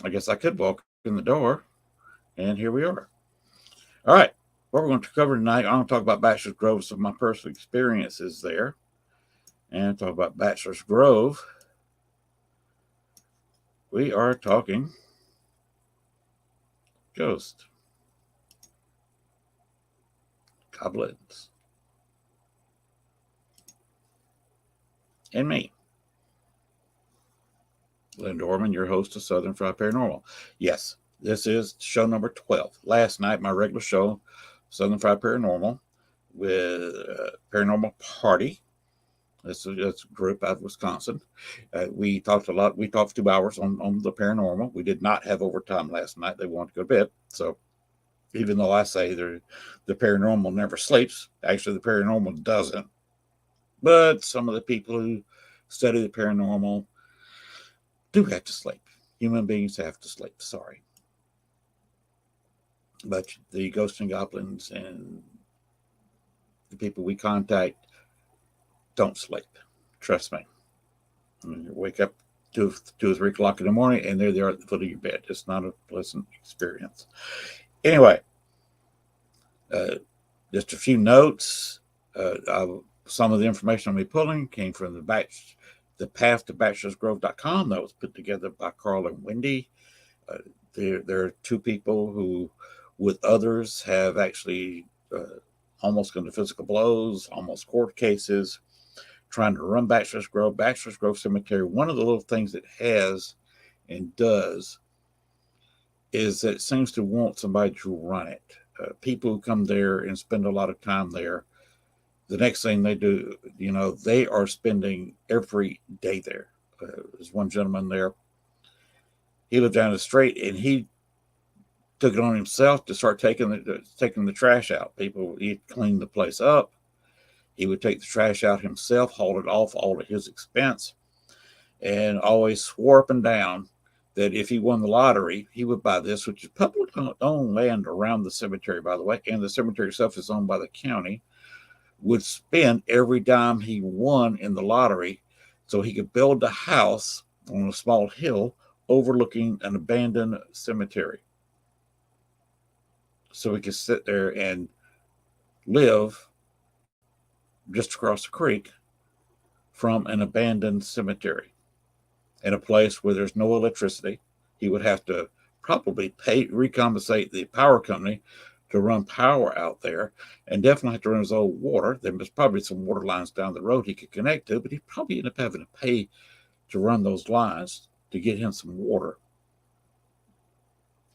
I guess I could walk in the door, and here we are. All right. What we're going to cover tonight, I'm going to talk about Bachelor's Grove, some of my personal experiences there, and talk about Bachelor's Grove. We are talking ghost, goblins, and me, Linda Orman, your host of Southern Fried Paranormal. Yes, this is show number 12. Last night, my regular show, Southern Fried Paranormal, with Paranormal Party. It's a group out of Wisconsin. We talked a lot. We talked for 2 hours on the paranormal. We did not have overtime last night. They wanted to go to bed. So even though I say the paranormal never sleeps, actually the paranormal doesn't. But some of the people who study the paranormal do have to sleep. Human beings have to sleep. Sorry. But the ghosts and goblins and the people we contact don't sleep. Trust me. I mean, you wake up 2 or 3 o'clock in the morning, and there they are at the foot of your bed. It's not a pleasant experience. Anyway, uh, just a few notes. Some of the information I'm be pulling came from the path to bachelorsgrove.com that was put together by Carl and Wendy. Uh, there are two people who, with others, have actually almost gone to physical blows, almost court cases, trying to run Bachelor's Grove. Bachelor's Grove Cemetery, one of the little things it has and does is that it seems to want somebody to run it. People who come there and spend a lot of time there, the next thing they do, they are spending every day there. There's one gentleman there. He lived down the street, and he took it on himself to start taking the trash out. People, he'd clean the place up. He would take the trash out himself, haul it off all at his expense, and always swore up and down that if he won the lottery, he would buy this, which is public owned land around the cemetery, by the way, and the cemetery itself is owned by the county, would spend every dime he won in the lottery so he could build a house on a small hill overlooking an abandoned cemetery. So he could sit there and live just across the creek from an abandoned cemetery in a place where there's no electricity. He would have to probably recompensate the power company to run power out there, and definitely have to run his own water. There was probably some water lines down the road he could connect to, but he'd probably end up having to pay to run those lines to get him some water.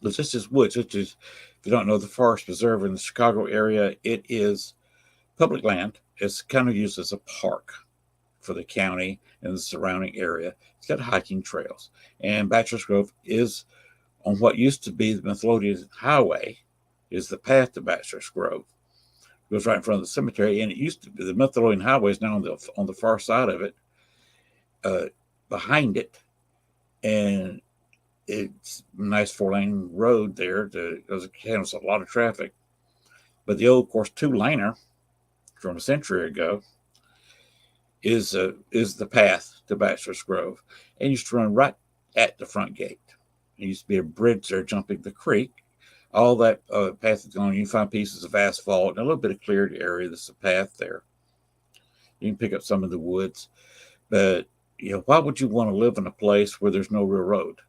But this is woods. Which is, if you don't know, the Forest Preserve in the Chicago area, it is public land. It's kind of used as a park for the county and the surrounding area. It's got hiking trails. And Bachelor's Grove is on what used to be the Midlothian Highway, is the path to Bachelor's Grove. It goes right in front of the cemetery, and it used to be the Midlothian Highway is now on the far side of it, uh, behind it, and it's a nice 4-lane road there because it handles a lot of traffic. But the old, of course, 2-laner from a century ago is the path to Bachelor's Grove, and used to run right at the front gate. There used to be a bridge there jumping the creek. All that path is gone. You can find pieces of asphalt and a little bit of cleared area. There's a path there. You can pick up some of the woods, but why would you want to live in a place where there's no real road,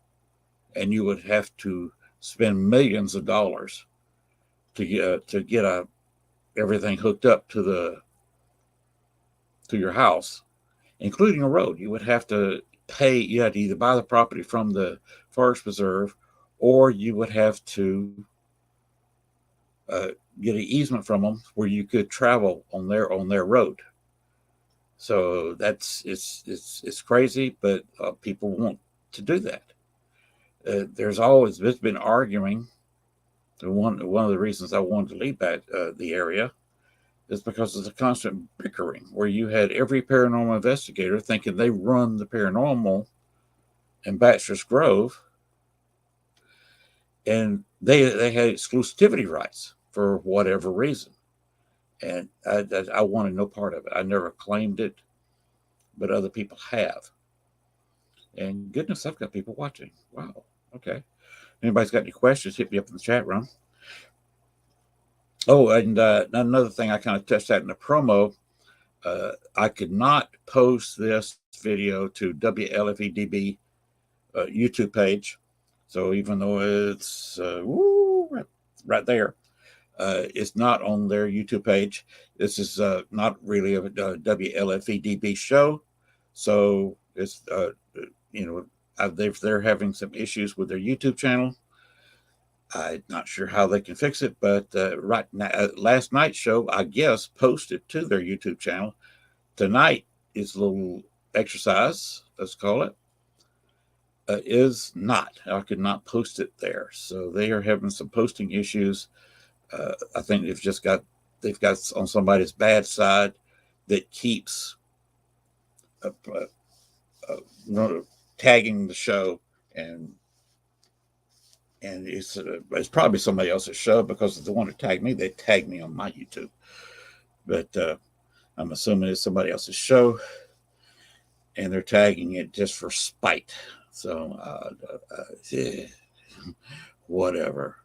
and you would have to spend millions of dollars to get everything hooked up to your house, including a road? You would have to pay. You had to either buy the property from the Forest Preserve, or you would have to get an easement from them where you could travel on their road. So it's crazy, but people want to do that. There's always been arguing. One of the reasons I wanted to leave the area is because of the constant bickering, where you had every paranormal investigator thinking they run the paranormal in Bachelor's Grove, and they had exclusivity rights for whatever reason. And I wanted no part of it. I never claimed it, but other people have. And goodness, I've got people watching. Wow. Okay. Anybody's got any questions, hit me up in the chat room. Oh, and another thing I kind of touched that in the promo, I could not post this video to WLFEDB YouTube page. So even though it's right there, it's not on their YouTube page. This is not really a WLFEDB show. So it's, they're having some issues with their YouTube channel. I'm not sure how they can fix it, but right now, last night's show, I guess, posted to their YouTube channel. Tonight is a little exercise, let's call it, is not. I could not post it there. So they are having some posting issues. I think they've got on somebody's bad side that keeps tagging the show, and it's probably somebody else's show, because the one who tagged me, they tagged me on my YouTube. But I'm assuming it's somebody else's show, and they're tagging it just for spite. So whatever.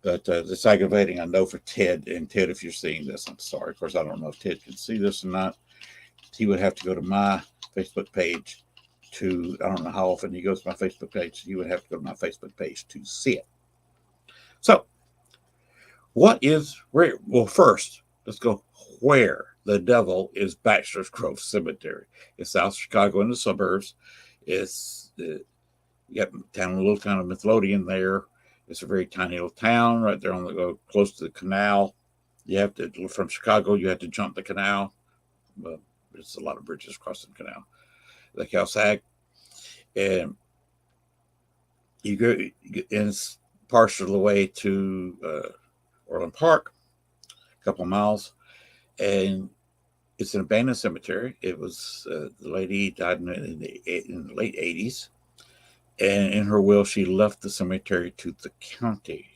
But it's aggravating, I know, for Ted. And Ted, if you're seeing this, I'm sorry. Of course, I don't know if Ted can see this or not. He would have to go to my Facebook page to, I don't know how often he goes to my Facebook page. He would have to go to my Facebook page to see it. So, well, first, let's go where the devil is Bachelor's Grove Cemetery. It's South Chicago in the suburbs. It's, you got a little town of Midlothian there. It's a very tiny little town right there close to the canal. You have to, from Chicago, you have to jump the canal. Well, there's a lot of bridges crossing the canal, the Calsag. And you go, and it's partial of the way to Orland Park, a couple of miles. And it's an abandoned cemetery. It was, the lady died in the late 80s. And in her will, she left the cemetery to the county.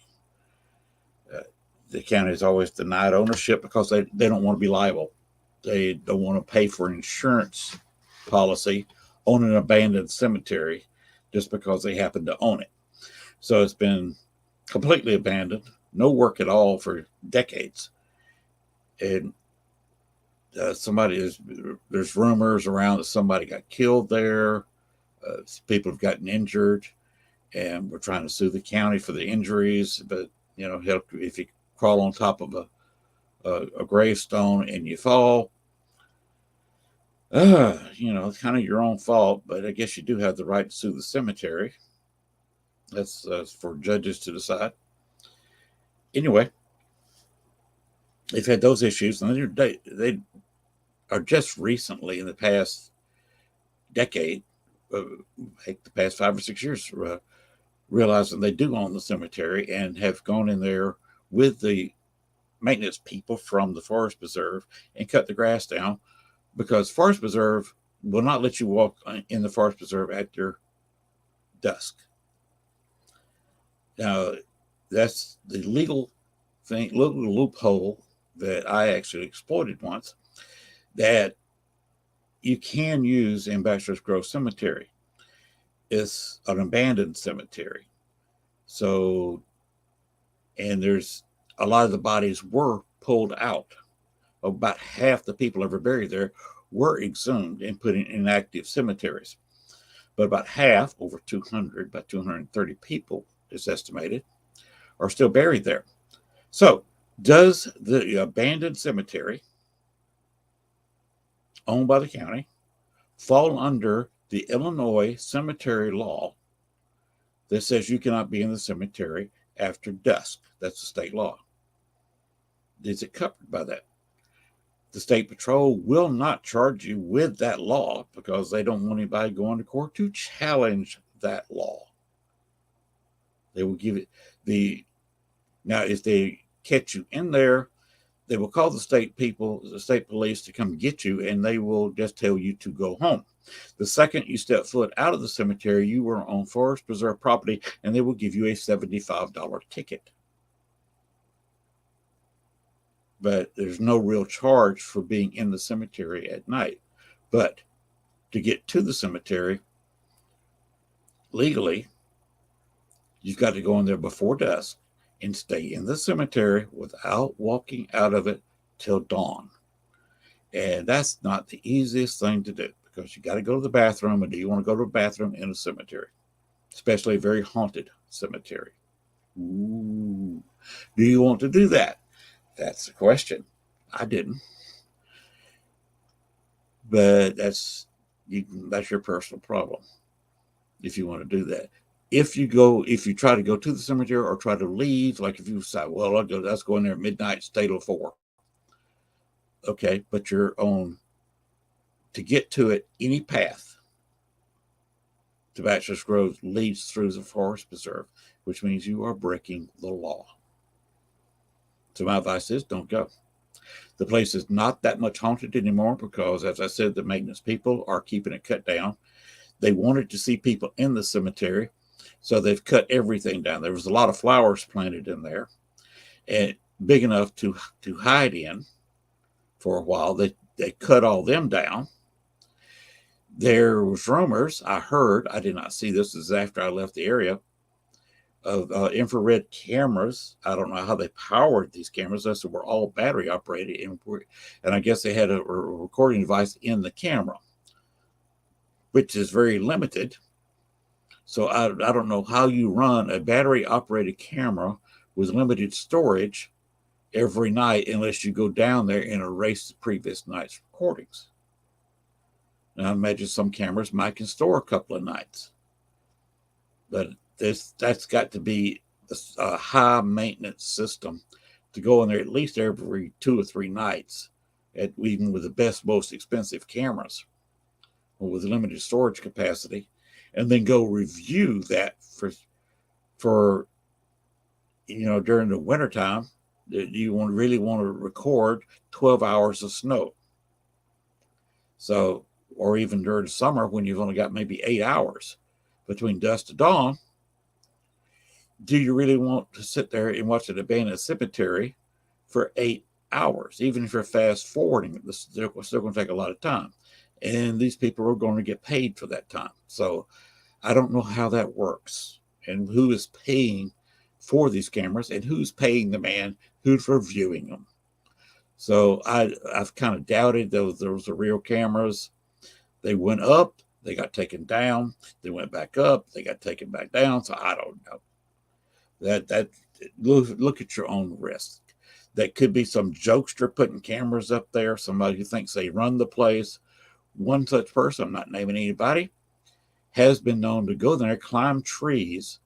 The county has always denied ownership because they don't want to be liable. They don't want to pay for an insurance policy on an abandoned cemetery just because they happen to own it. So it's been completely abandoned, no work at all for decades. And there's rumors around that somebody got killed there. People have gotten injured, and we're trying to sue the county for the injuries. But if you crawl on top of a gravestone and you fall, it's kind of your own fault. But I guess you do have the right to sue the cemetery. That's for judges to decide. Anyway, they've had those issues, and they are just recently, in the past decade, the past 5 or 6 years, realizing they do own the cemetery, and have gone in there with the maintenance people from the Forest Preserve and cut the grass down, because Forest Preserve will not let you walk in the Forest Preserve after dusk. Now, that's the legal loophole that I actually exploited once, that you can use in Bachelor's Grove Cemetery. It's an abandoned cemetery. So, and there's a lot of the bodies were pulled out. About half the people ever buried there were exhumed and put in inactive cemeteries. But about half, over 200, about 230 people is estimated, are still buried there. So, does the abandoned cemetery owned by the county fall under the Illinois cemetery law that says you cannot be in the cemetery after dusk? That's the state law. Is it covered by that? The state patrol will not charge you with that law because they don't want anybody going to court to challenge that law. They will give it now, if they catch you in there, they will call the state police to come get you, and they will just tell you to go home. The second you step foot out of the cemetery, you are on Forest Preserve property, and they will give you a $75 ticket. But there's no real charge for being in the cemetery at night. But to get to the cemetery legally, You've got to go in there before dusk and stay in the cemetery without walking out of it till dawn. And that's not the easiest thing to do because you got to go to the bathroom. And do you want to go to the bathroom in a cemetery, especially a very haunted cemetery? Ooh. Do you want to do that? That's the question. I didn't, but that's your personal problem if you want to do that. If you try to go to the cemetery or try to leave, like if you decide, well, let's go in there at midnight, stay till 4. Okay, but you're on to get to it. Any path to Bachelor's Grove leads through the forest preserve, which means you are breaking the law. So my advice is don't go. The place is not that much haunted anymore because, as I said, the maintenance people are keeping it cut down. They wanted to see people in the cemetery, so they've cut everything down. There was a lot of flowers planted in there, and big enough to hide in for a while. They cut all them down. There was rumors, I heard, I did not see this, is after I left the area, of infrared cameras. I don't know how they powered these cameras. They were all battery operated, and I guess they had a recording device in the camera, which is very limited. So I don't know how you run a battery operated camera with limited storage every night unless you go down there and erase the previous night's recordings. Now I imagine some cameras might can store a couple of nights, but that's got to be a high maintenance system to go in there at least every 2 or 3 nights, even with the best, most expensive cameras or with limited storage capacity, and then go review that for during the wintertime. You really want to record 12 hours of snow. So, or even during the summer when you've only got maybe 8 hours between dusk to dawn. Do you really want to sit there and watch an abandoned cemetery for 8 hours? Even if you're fast forwarding, it's still going to take a lot of time. And these people are going to get paid for that time. So I don't know how that works and who is paying for these cameras and who's paying the man who's reviewing them. So I've kind of doubted those are real cameras. They went up, they got taken down. They went back up, they got taken back down. So I don't know. That look at your own risk. That could be some jokester putting cameras up there, somebody who thinks they run the place. One such person, I'm not naming anybody, has been known to go there, climb trees,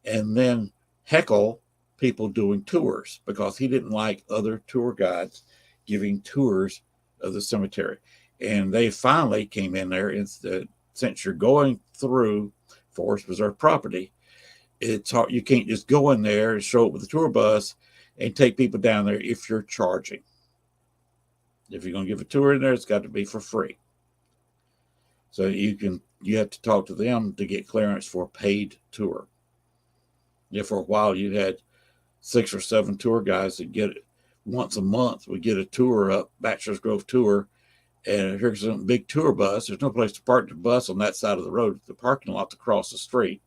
and then heckle people doing tours because he didn't like other tour guides giving tours of the cemetery. And they finally came in there and said, since you're going through Forest Preserve property, it's hard. You can't just go in there and show up with a tour bus and take people down there if you're charging. If you're going to give a tour in there, it's got to be for free. So you have to talk to them to get clearance for a paid tour. Yeah, for a while you had 6 or 7 tour guys that get it once a month. We get a tour up, Bachelor's Grove tour, and here's a big tour bus. There's no place to park the bus on that side of the road. The parking lot's across the street.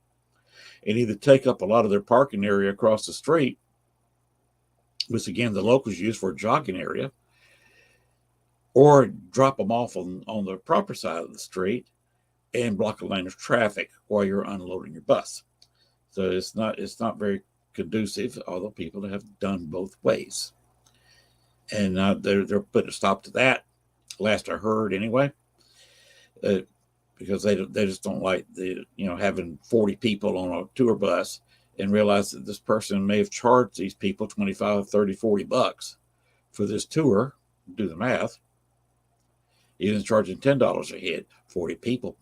And either take up a lot of their parking area across the street, which again the locals use for a jogging area, or drop them off on the proper side of the street and block a lane of traffic while you're unloading your bus. So it's not very conducive, although people have done both ways. And they're putting a stop to that, last I heard anyway, because they just don't like having 40 people on a tour bus and realize that this person may have charged these people 25, 30, 40 bucks for this tour. Do the math. Even charging $10 a head, 40 people.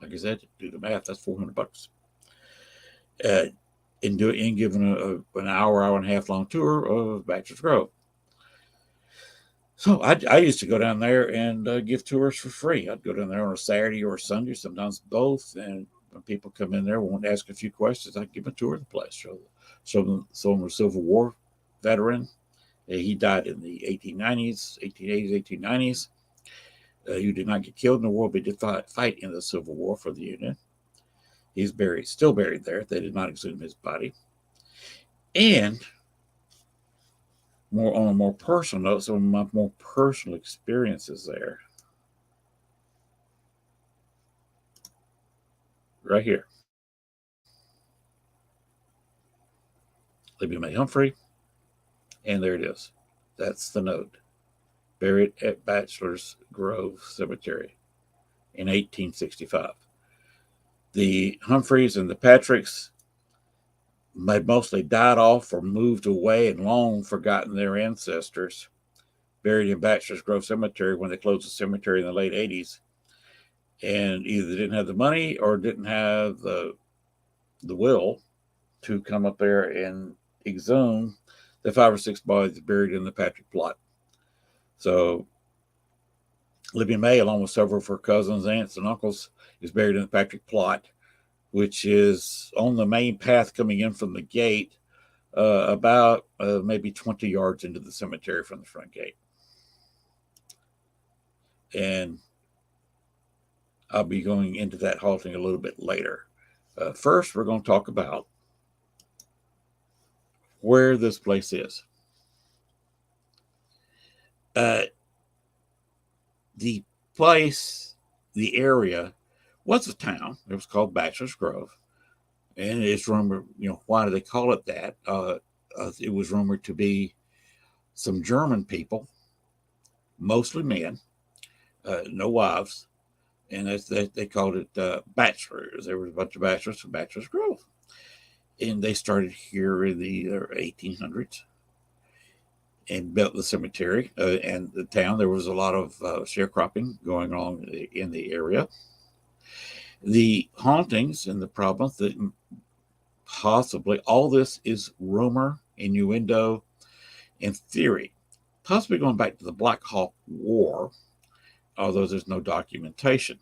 Like I said, do the math. That's $400. In giving an hour and a half long tour of Bachelor's Grove. So I used to go down there and give tours for free. I'd go down there on a Saturday or a Sunday, sometimes both. And when people come in there, want to ask a few questions, I'd give them a tour of the place. Show them a Civil War veteran. He died in the 1880s, 1890s. You did not get killed in the war, but did fight in the Civil War for the Union. He's buried, still buried there. They did not exhume his body. And more on a more personal note, some of my more personal experiences there. Right here. Libby May Humphrey. And there it is. That's the note. Buried at Bachelor's Grove Cemetery in 1865. The Humphreys and the Patricks had mostly died off or moved away and long forgotten their ancestors, buried in Bachelor's Grove Cemetery when they closed the cemetery in the late 80s. And either they didn't have the money or didn't have the will to come up there and exhume the 5 or 6 bodies buried in the Patrick plot. So Libby May, along with several of her cousins, aunts, and uncles, is buried in the Patrick plot, which is on the main path coming in from the gate, about maybe 20 yards into the cemetery from the front gate. And I'll be going into that halting a little bit later. First, we're going to talk about where this place is. The place, the area, was a town. It was called Bachelor's Grove. And it's rumored, why do they call it that? It was rumored to be some German people, mostly men, no wives, and they called it bachelors. There was a bunch of bachelors from Bachelor's Grove. And they started here in the 1800s and built the cemetery and the town. There was a lot of sharecropping going on in the area. The hauntings and the problems that possibly all this is rumor, innuendo, and theory, possibly going back to the Black Hawk War, although there's no documentation.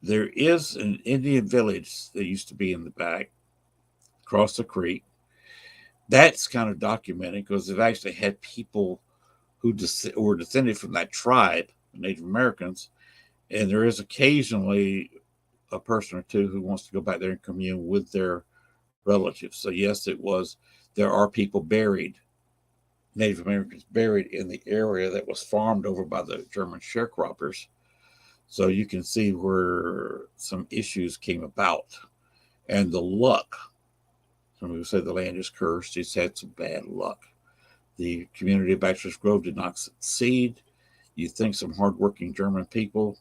There is an Indian village that used to be in the back, across the creek. That's kind of documented because they've actually had people who were descended from that tribe, Native Americans, and there is occasionally a person or two who wants to go back there and commune with their relatives. So yes, there are people buried, Native Americans buried in the area that was farmed over by the German sharecroppers. So you can see where some issues came about. And the luck, some people say the land is cursed, it's had some bad luck. The community of Bachelor's Grove did not succeed. You think some hardworking German people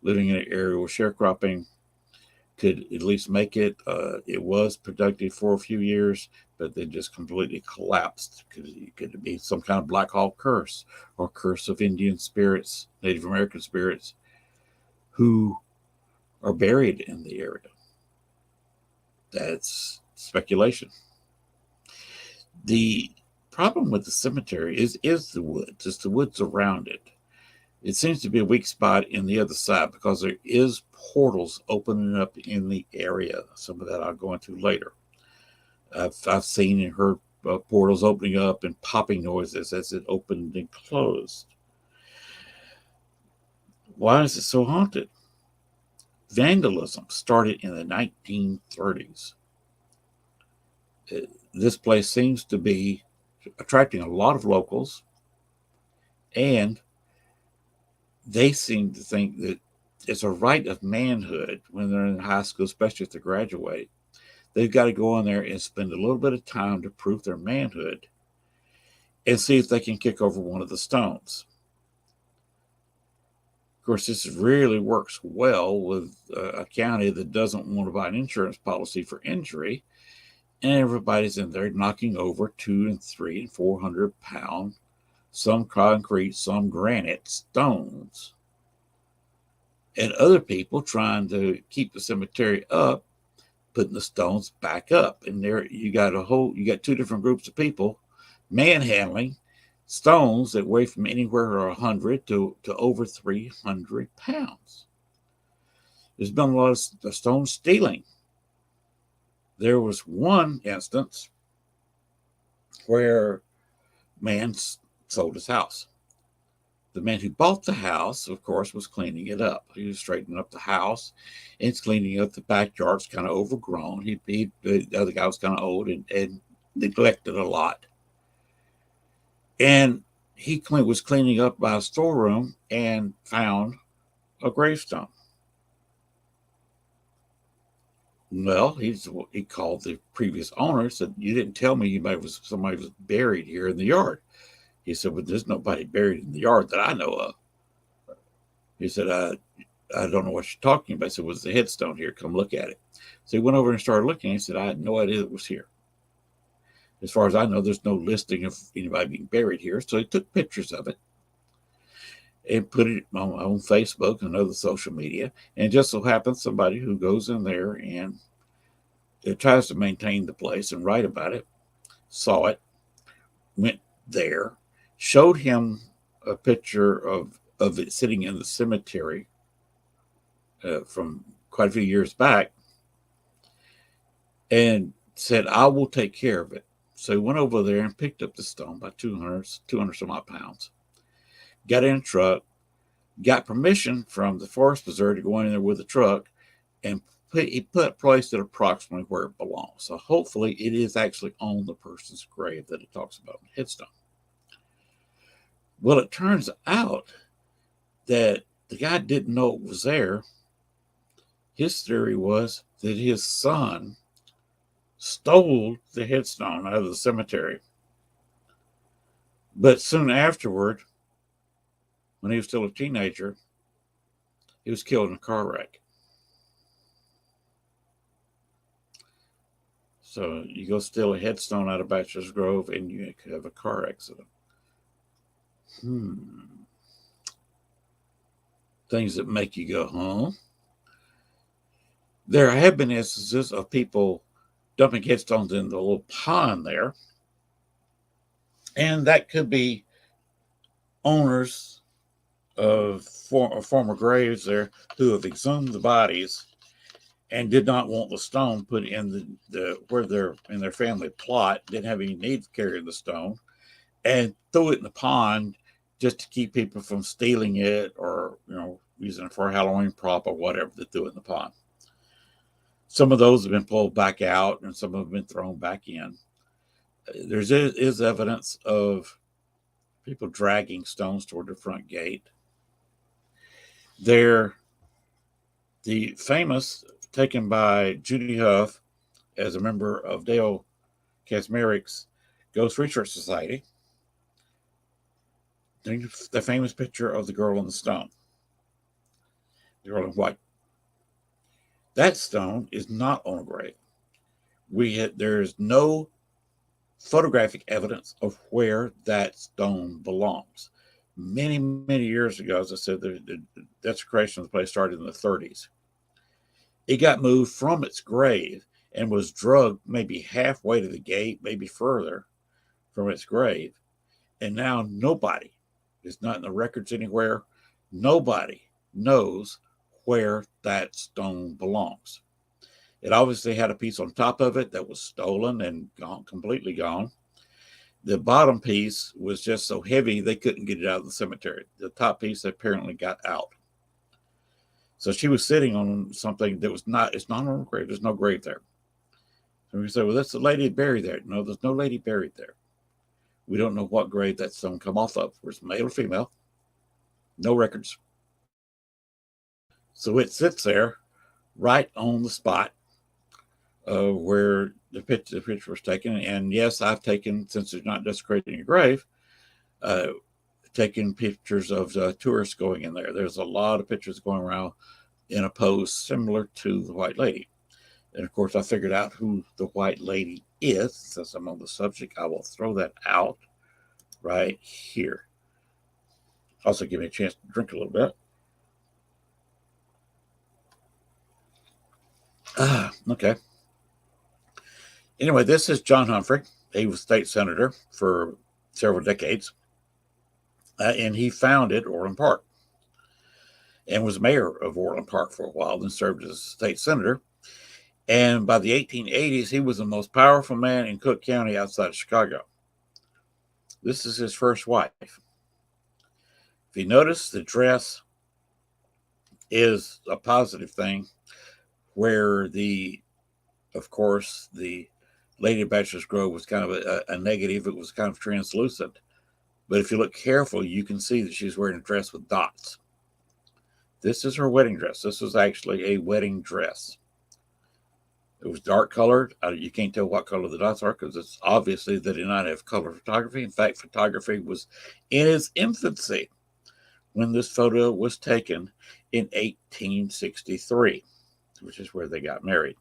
living in an area with sharecropping could at least make it. It was productive for a few years, but then just completely collapsed. It could be some kind of Black Hawk curse or curse of Indian spirits, Native American spirits, who are buried in the area. That's speculation. The problem with the cemetery is the woods. It's the woods around it. It seems to be a weak spot in the other side because there is portals opening up in the area. Some of that I'll go into later. I've seen and heard portals opening up and popping noises as it opened and closed. Why is it so haunted? Vandalism started in the 1930s. This place seems to be attracting a lot of locals, and they seem to think that it's a rite of manhood when they're in high school, especially if they graduate. They've got to go in there and spend a little bit of time to prove their manhood and see if they can kick over one of the stones. Of course, this really works well with a county that doesn't want to buy an insurance policy for injury, and everybody's in there knocking over 200 and 300 and 400 pound, some concrete, some granite stones. And other people trying to keep the cemetery up, putting the stones back up. And there you got two different groups of people manhandling stones that weigh from anywhere 100 to over 300 pounds. There's been a lot of stone stealing. There was one instance where a man sold his house. The man who bought the house, of course, was cleaning it up. He was straightening up the house, and it's cleaning up the backyard. It's kind of overgrown. The other guy was kind of old and neglected a lot. And he was cleaning up by a storeroom and found a gravestone. Well, he called the previous owner, said, "You didn't tell me somebody was buried here in the yard." He said, "Well, there's nobody buried in the yard that I know of." He said, I don't know what you're talking about." I said, "Was the headstone here? Come look at it." So he went over and started looking. He said, "I had no idea it was here. As far as I know, there's no listing of anybody being buried here." So he took pictures of it and put it on Facebook and other social media. And it just so happens somebody who goes in there and it tries to maintain the place and write about it, saw it, went there, showed him a picture of it sitting in the cemetery from quite a few years back, and said, "I will take care of it." So he went over there and picked up the stone by 200 some odd pounds, got in a truck, got permission from the forest preserve to go in there with the truck, and placed it approximately where it belongs. So hopefully it is actually on the person's grave that it talks about in the headstone. Well, it turns out that the guy didn't know it was there. His theory was that his son stole the headstone out of the cemetery. But soon afterward, when he was still a teenager, he was killed in a car wreck. So you go steal a headstone out of Bachelor's Grove and you have a car accident. Things that make you go, huh? There have been instances of people dumping headstones in the little pond there. And that could be owners of former graves there who have exhumed the bodies and did not want the stone put in where they're in their family plot, didn't have any need to carry the stone, and threw it in the pond just to keep people from stealing it or using it for a Halloween prop or whatever. They threw it in the pond. Some of those have been pulled back out and some have been thrown back in. There is evidence of people dragging stones toward the front gate. The famous, taken by Judy Huff as a member of Dale Kaczmarek's Ghost Research Society, the famous picture of the girl on the stone, the girl in white. That stone is not on a grave. There's no photographic evidence of where that stone belongs. Many, many years ago, as I said, the desecration of the place started in the 30s. It got moved from its grave and was drugged maybe halfway to the gate, maybe further from its grave. And now nobody, it's not in the records anywhere, nobody knows where that stone belongs. It obviously had a piece on top of it that was stolen and gone, completely gone. The bottom piece was just so heavy they couldn't get it out of the cemetery. The top piece apparently got out. So she was sitting on something that it's not on a grave. There's no grave there. So we say, well, that's the lady buried there. No, there's no lady buried there. We don't know what grave that stone come off of. Whether it's male or female. No records. So it sits there right on the spot where the picture was taken. And yes, I've taken, since it's not desecrating a grave, taken pictures of tourists going in there. There's a lot of pictures going around in a pose similar to the white lady. And of course, I figured out who the white lady is. Since I'm on the subject, I will throw that out right here. Also, give me a chance to drink a little bit. Okay. Anyway, this is John Humphrey. He was state senator for several decades. And he founded Orland Park and was mayor of Orland Park for a while, then served as a state senator. And by the 1880s, he was the most powerful man in Cook County outside of Chicago. This is his first wife. If you notice, the dress is a positive thing, where of course, the Lady of Bachelor's Grove was kind of a negative. It was kind of translucent. But if you look carefully, you can see that she's wearing a dress with dots. This is her wedding dress. This was actually a wedding dress. It was dark colored. You can't tell what color the dots are because it's obviously they did not have color photography. In fact, photography was in its infancy when this photo was taken in 1863, which is where they got married.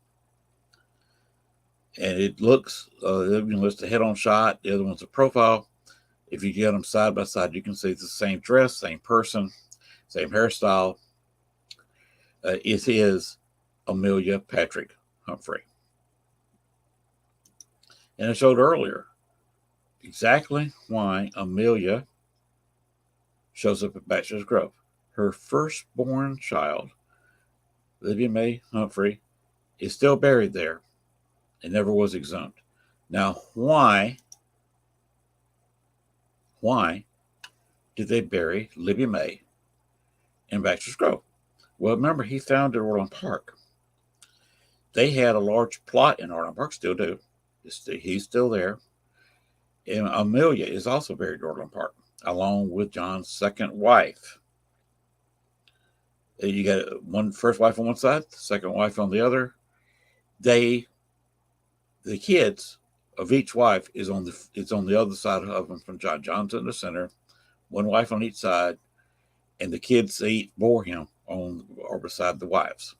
And it looks, it's a head-on shot. The other one's a profile. If you get them side by side, you can see it's the same dress, same person, same hairstyle. It is Amelia Patrick Humphrey. And I showed earlier exactly why Amelia shows up at Bachelor's Grove. Her firstborn child, Lydia May Humphrey, is still buried there and never was exhumed. Now, why did they bury Libby May in Bachelor's Grove? Well, remember, he founded Orland Park. They had a large plot in Orland Park, still do. He's still there. And Amelia is also buried in Orland Park, along with John's second wife. You got one first wife on one side, the second wife on the other. The kids of each wife is on the other side of them from John. John's in the center, one wife on each side, and the kids each bore him on or beside the wives.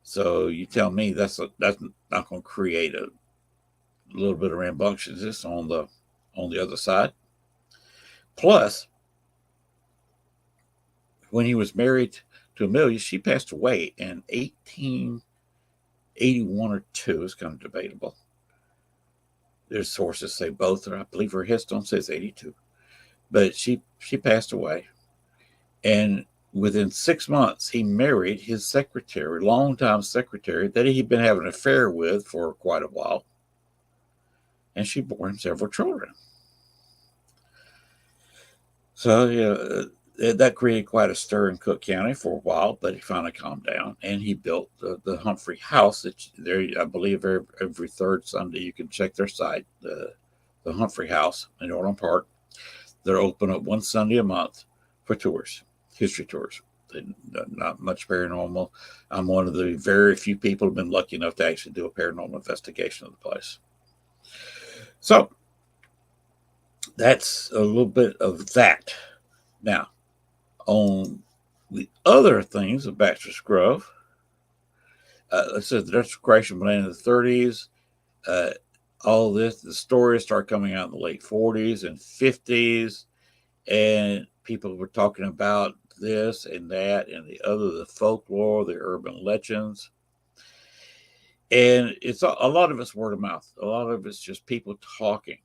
So you tell me that's not going to create a little bit of rambunctiousness on the other side. Plus, when he was married to Amelia, she passed away in 1881 or 2. It's kind of debatable. There's sources say both, or I believe her headstone says 82. But she passed away. And within 6 months, he married his secretary, longtime secretary, that he'd been having an affair with for quite a while. And she bore him several children. So, that created quite a stir in Cook County for a while, but he finally calmed down, and he built the Humphrey House. There, I believe every third Sunday you can check their site, the Humphrey House in Orland Park. They're open up one Sunday a month for tours, history tours. Not much paranormal. I'm one of the very few people who've been lucky enough to actually do a paranormal investigation of the place. So that's a little bit of that. Now, on the other things of Bachelor's Grove, let's say the desecration began in the 30s. All this, the stories start coming out in the late 40s and 50s, and people were talking about this and that and the other, the folklore, the urban legends. And it's a lot of it's word of mouth. A lot of it's just people talking.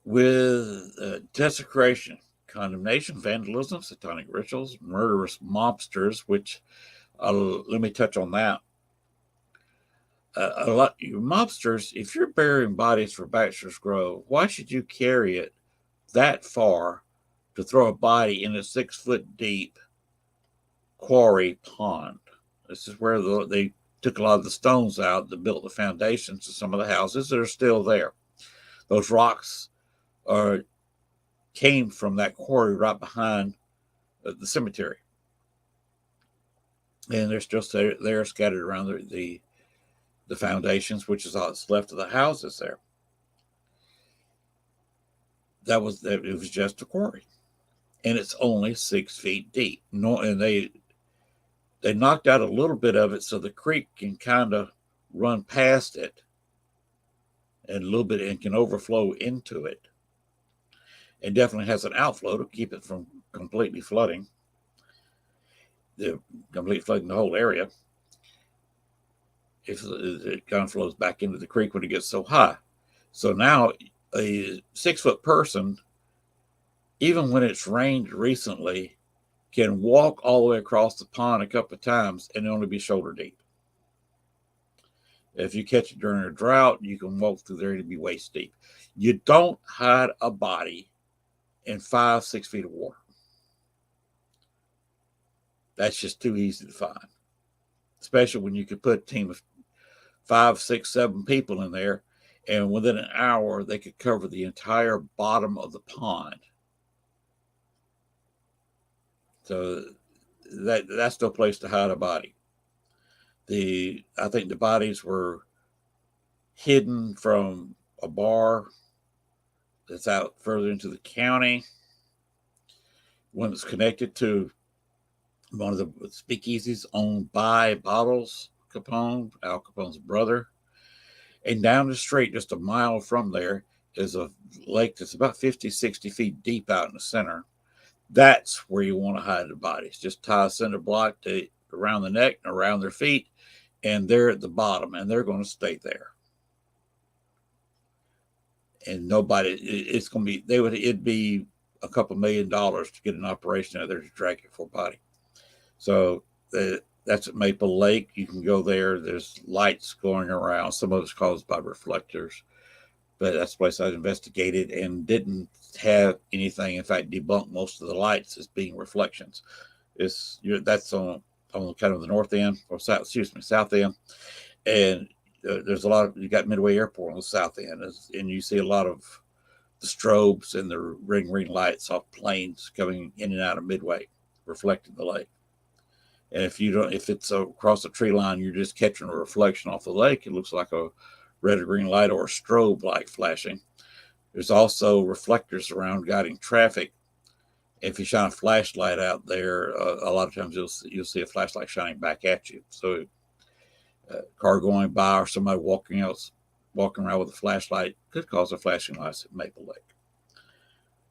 With desecration, condemnation, vandalism, satanic rituals, murderous mobsters, which let me touch on that. A lot mobsters, if you're burying bodies for Bachelor's Grove, why should you carry it that far to throw a body in a 6 foot deep quarry pond? This is where they took a lot of the stones out that built the foundations of some of the houses that are still there. Those rocks came from that quarry right behind the cemetery, and they're still there scattered around the foundations, which is all that's left of the houses there. It was just a quarry, and it's only 6 feet deep. And they knocked out a little bit of it so the creek can kind of run past it, and a little bit, and can overflow into it. It definitely has an outflow to keep it from completely flooding the whole area. It kind of flows back into the creek when it gets so high. So now a 6 foot person, even when it's rained recently, can walk all the way across the pond a couple of times and only be shoulder deep. If you catch it during a drought, you can walk through there and be waist deep. You don't hide a body in 5-6 feet of water. That's just too easy to find, especially when you could put a team of 5, 6, 7 people in there, and within an hour they could cover the entire bottom of the pond. So that's no place to hide a body. I think the bodies were hidden from a bar that's out further into the county. One that's connected to one of the speakeasies owned by Bottles Capone, Al Capone's brother. And down the street, just a mile from there, is a lake that's about 50, 60 feet deep out in the center. That's where you want to hide the bodies. Just tie a cinder block around the neck and around their feet, and they're at the bottom, and they're going to stay there. And nobody, it's going to be, it'd be a couple $1 million to get an operation out there to drag it for a body. So that's at Maple Lake. You can go there. There's lights going around. Some of it's caused by reflectors, but that's the place I investigated and didn't have anything. In fact, debunked most of the lights as being reflections. That's on kind of the north end or south end, and there's a lot of, you got Midway Airport on the south end, and you see a lot of the strobes and the ring lights off planes coming in and out of Midway, reflecting the lake. And if it's across a tree line, you're just catching a reflection off the lake. It looks like a red or green light or a strobe light flashing. There's also reflectors around guiding traffic. If you shine a flashlight out there, a lot of times you'll see a flashlight shining back at you. So a car going by or somebody walking around with a flashlight could cause a flashing light at Maple Lake.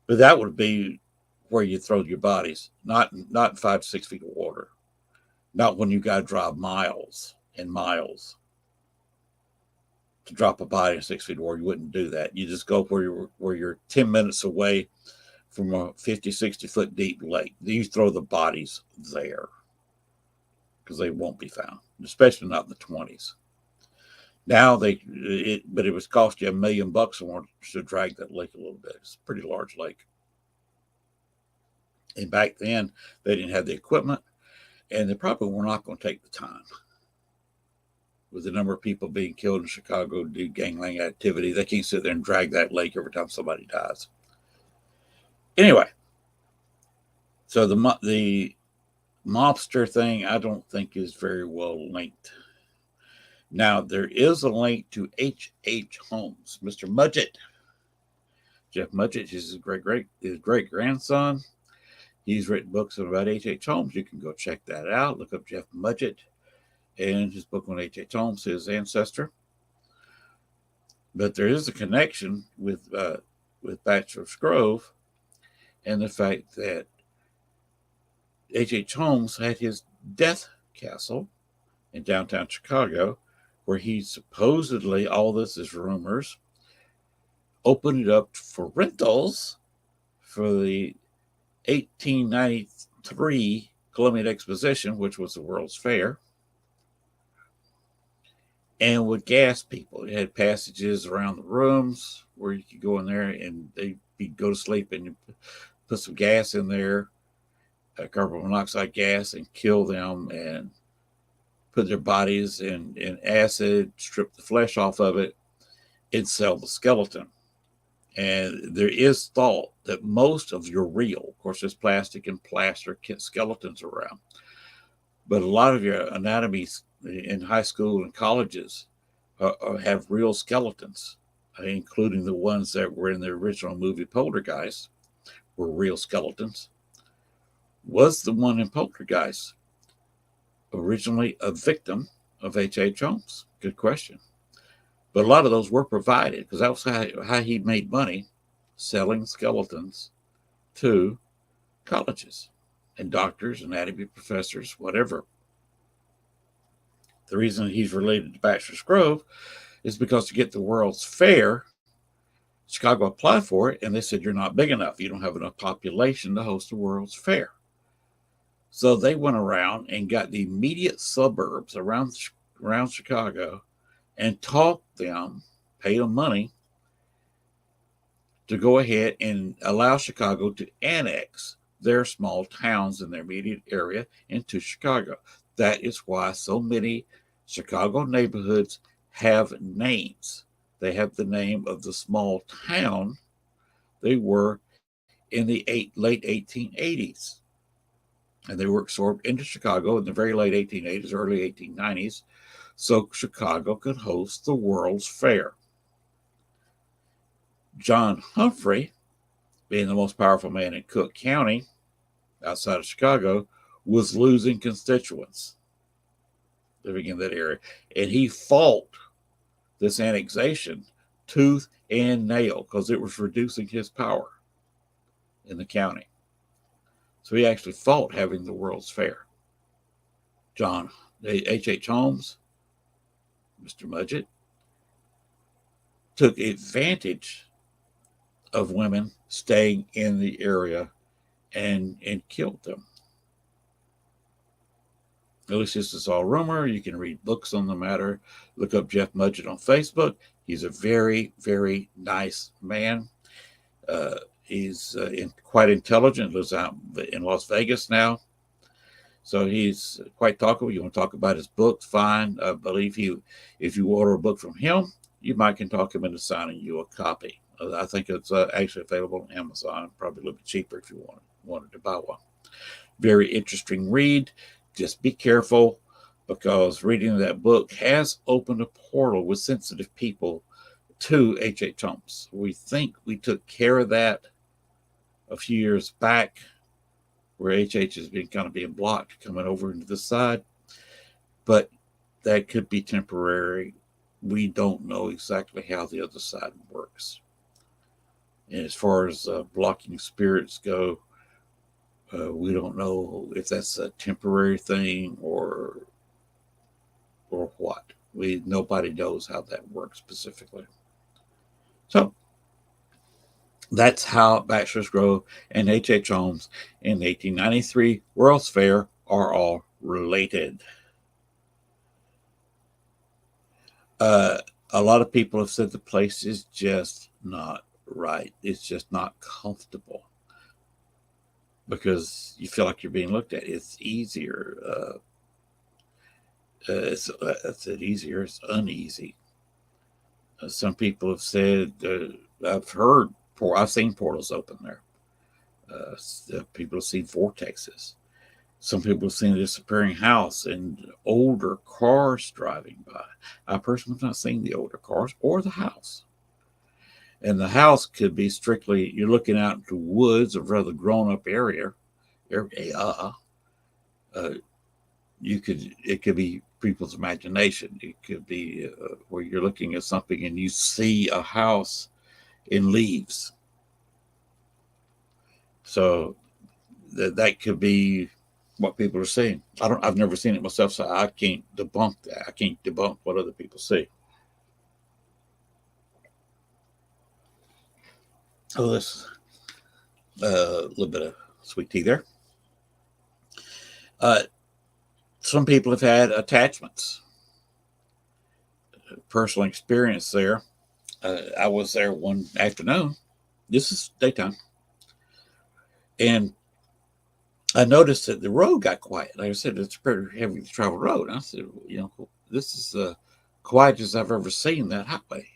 But that would be where you throw your bodies, not 5 to 6 feet of water. Not when you got to drive miles and miles to drop a body in 6 feet of water. You wouldn't do that. You just go where you're 10 minutes away from a 50, 60 foot deep lake. You throw the bodies there because they won't be found, especially not in the 20s. Now but it was cost you $1 million more to drag that lake a little bit. It's a pretty large lake. And back then they didn't have the equipment, and they probably were not going to take the time. With the number of people being killed in Chicago due to gangland activity, they can't sit there and drag that lake every time somebody dies. Anyway, so the mobster thing I don't think is very well linked. Now, there is a link to H.H. Holmes, Mr. Mudgett. Jeff Mudgett is his great grandson. He's written books about H.H. Holmes. You can go check that out. Look up Jeff Mudgett and his book on H.H. Holmes, his ancestor. But there is a connection with Bachelor's Grove and the fact that H.H. Holmes had his death castle in downtown Chicago, where he supposedly, all this is rumors, opened it up for rentals for the 1893 Columbian Exposition, which was the World's Fair, and would gas people. It had passages around the rooms where you could go in there and you'd go to sleep and you put some gas in there, carbon monoxide gas, and kill them and put their bodies in acid, strip the flesh off of it, and sell the skeleton. And there is thought that most of your real, of course, there's plastic and plaster skeletons around, but a lot of your anatomies in high school and colleges have real skeletons, including the ones that were in the original movie Poltergeist, were real skeletons. Was the one in Poltergeist originally a victim of H.H. Holmes? Good question. But a lot of those were provided because that was how he made money, selling skeletons to colleges and doctors, anatomy professors, whatever. The reason he's related to Bachelor's Grove is because to get the World's Fair, Chicago applied for it, and they said, you're not big enough. You don't have enough population to host the World's Fair. So they went around and got the immediate suburbs around Chicago and taught them, paid them money to go ahead and allow Chicago to annex their small towns in their immediate area into Chicago. That is why so many Chicago neighborhoods have names. They have the name of the small town they were in the late 1880s. And they were absorbed into Chicago in the very late 1880s, early 1890s, so Chicago could host the World's Fair. John Humphrey, being the most powerful man in Cook County, outside of Chicago, was losing constituents living in that area. And he fought this annexation tooth and nail because it was reducing his power in the county. So he actually fought having the World's Fair. John H.H. Holmes, Mr. Mudgett, took advantage of women staying in the area and killed them. At least this is all rumor. You can read books on the matter. Look up Jeff Mudgett on Facebook. He's a very, very nice man. He's quite intelligent, lives out in Las Vegas now. So he's quite talkable. You want to talk about his books, fine. I believe if you order a book from him, you might can talk him into signing you a copy. I think it's actually available on Amazon, probably a little bit cheaper if you wanted to buy one. Very interesting read. Just be careful because reading that book has opened a portal with sensitive people to H.H. Holmes. We think we took care of that a few years back where H.H. has been kind of being blocked coming over into the side, but that could be temporary. We don't know exactly how the other side works. And as far as blocking spirits go, we don't know if that's a temporary thing or what. Nobody knows how that works specifically. So that's how Bachelor's Grove and H.H. Holmes in the 1893 World's Fair are all related. A lot of people have said the place is just not right. It's just not comfortable because you feel like you're being looked at. It's easier. It's easier. It's uneasy. Some people have said, I've seen portals open there. People have seen vortexes. Some people have seen a disappearing house and older cars driving by. I personally have not seen the older cars or the house. And the house could be strictly, you're looking out into woods, a rather grown-up area. It could be people's imagination. It could be where you're looking at something and you see a house in leaves. So that could be what people are seeing. I've never seen it myself, so I can't debunk that. I can't debunk what other people see. Oh, this little bit of sweet tea there. Some people have had attachments. Personal experience there. I was there one afternoon. This is daytime. And I noticed that the road got quiet. Like I said, it's a pretty heavily traveled road. I said, this is the quietest I've ever seen that highway.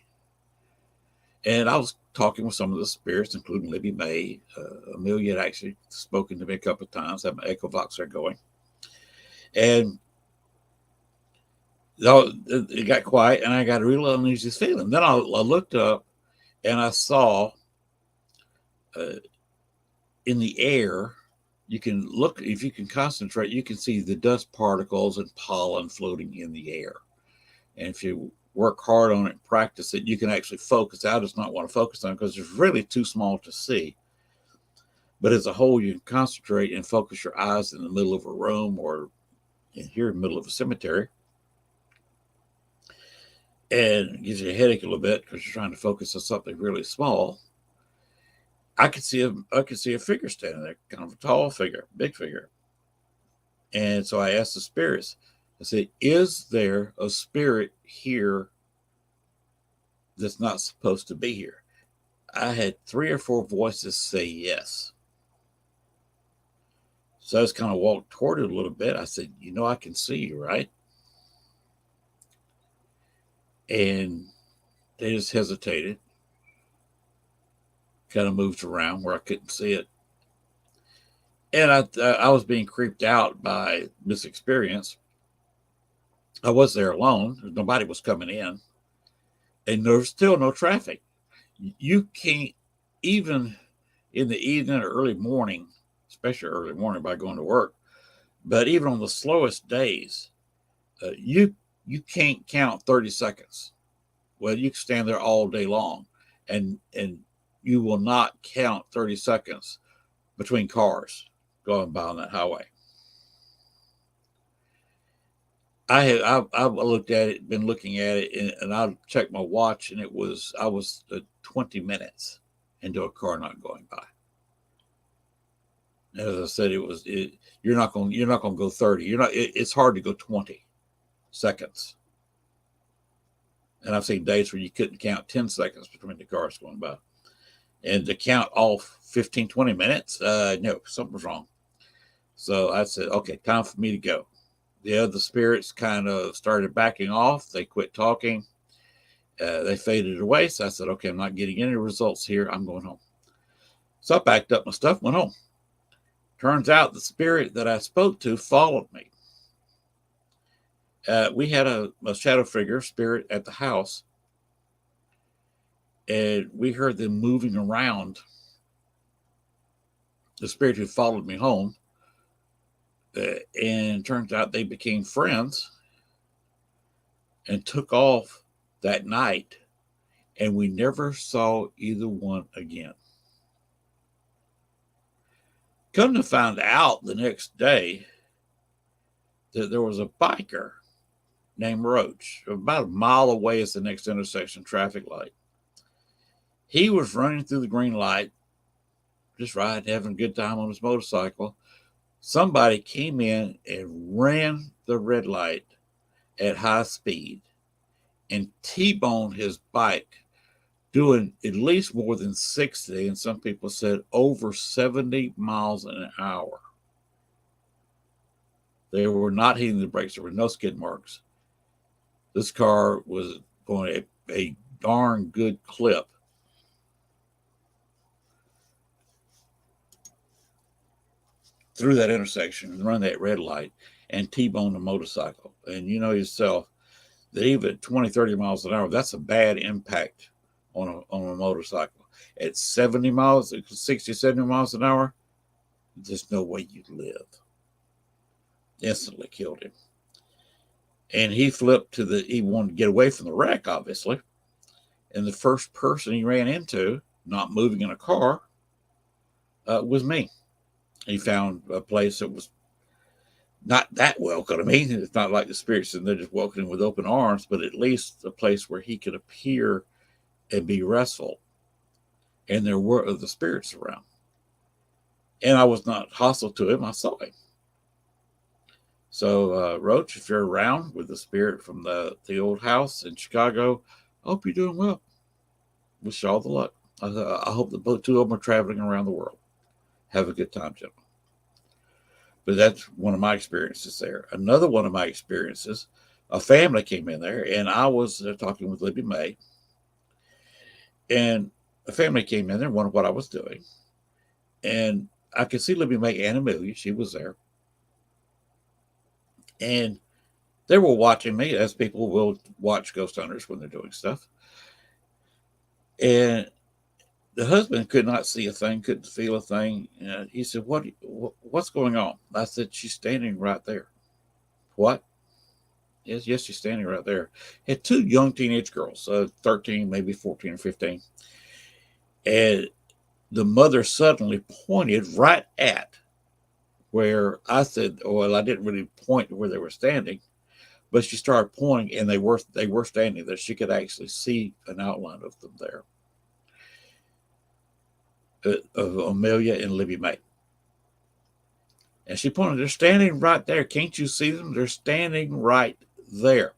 And I was talking with some of the spirits, including Libby May. Amelia had actually spoken to me a couple of times. I had my Echo Vox there going. And it got quiet, and I got a real uneasy feeling. Then I looked up, and I saw in the air, you can look, if you can concentrate, you can see the dust particles and pollen floating in the air. And if you work hard on it and practice it, you can actually focus. I just not want to focus on it because it's really too small to see. But as a whole, you can concentrate and focus your eyes in the middle of a room or here in the middle of a cemetery. And it gives you a headache a little bit because you're trying to focus on something really small. I could see a figure standing there, kind of a tall figure, big figure. And so I asked the spirits, I said, is there a spirit here that's not supposed to be here. I had 3 or 4 voices say yes. So I just kind of walked toward it a little bit. I said, I can see you, right? And they just hesitated, kind of moved around where I couldn't see it. And I was being creeped out by this experience. I was there alone. Nobody was coming in. And there was still no traffic. You can't, even in the evening or early morning, especially early morning by going to work, but even on the slowest days, you can't count 30 seconds. Well, you can stand there all day long, and you will not count 30 seconds between cars going by on that highway. I've looked at it, been looking at it, and I checked my watch, and I was 20 minutes into a car not going by. As I said, you're not going to go 30. It's hard to go 20 seconds. And I've seen days where you couldn't count 10 seconds between the cars going by. And to count off 15, 20 minutes, no, something was wrong. So I said, okay, time for me to go. The other spirits kind of started backing off. They quit talking. They faded away. So I said, okay, I'm not getting any results here. I'm going home. So I packed up my stuff, went home. Turns out the spirit that I spoke to followed me. We had a shadow figure spirit at the house, and we heard them moving around. The spirit who followed me home, and turns out they became friends and took off that night, and we never saw either one again. Come to find out the next day that there was a biker named Roach, about a mile away is the next intersection traffic light. He was running through the green light, just riding, having a good time on his motorcycle. Somebody came in and ran the red light at high speed and T-boned his bike, doing at least more than 60, and some people said over 70 miles an hour. They were not hitting the brakes. There were no skid marks. This car was going at a darn good clip. Through that intersection and run that red light and T-bone a motorcycle. And you know yourself that even at 20, 30 miles an hour, that's a bad impact on a motorcycle. At 70 miles, 60, 70 miles an hour, there's no way you'd live. Instantly killed him. And he flipped he wanted to get away from the wreck, obviously. And the first person he ran into, not moving in a car, was me. He found a place that was not that welcoming. It's not like the spirits and they're just welcoming with open arms, but at least a place where he could appear and be restful. And there were other spirits around. And I was not hostile to him. I saw him. So, Roach, if you're around with the spirit from the old house in Chicago, I hope you're doing well. Wish you all the luck. I hope the two of them are traveling around the world. Have a good time, gentlemen. But that's one of my experiences there. Another one of my experiences, a family came in there, and I was talking with Libby May. And a family came in there and wondered what I was doing. And I could see Libby May and Amelia. She was there. And they were watching me, as people will watch ghost hunters when they're doing stuff. And the husband could not see a thing, couldn't feel a thing. And he said, what's going on? I said, she's standing right there. What? Yes, she's standing right there. Had two young teenage girls, 13, maybe 14 or 15. And the mother suddenly pointed right at where I said, well, I didn't really point to where they were standing, but she started pointing, and they were standing there. She could actually see an outline of them there. Of Amelia and Libby May. And she pointed, they're standing right there. Can't you see them? They're standing right there.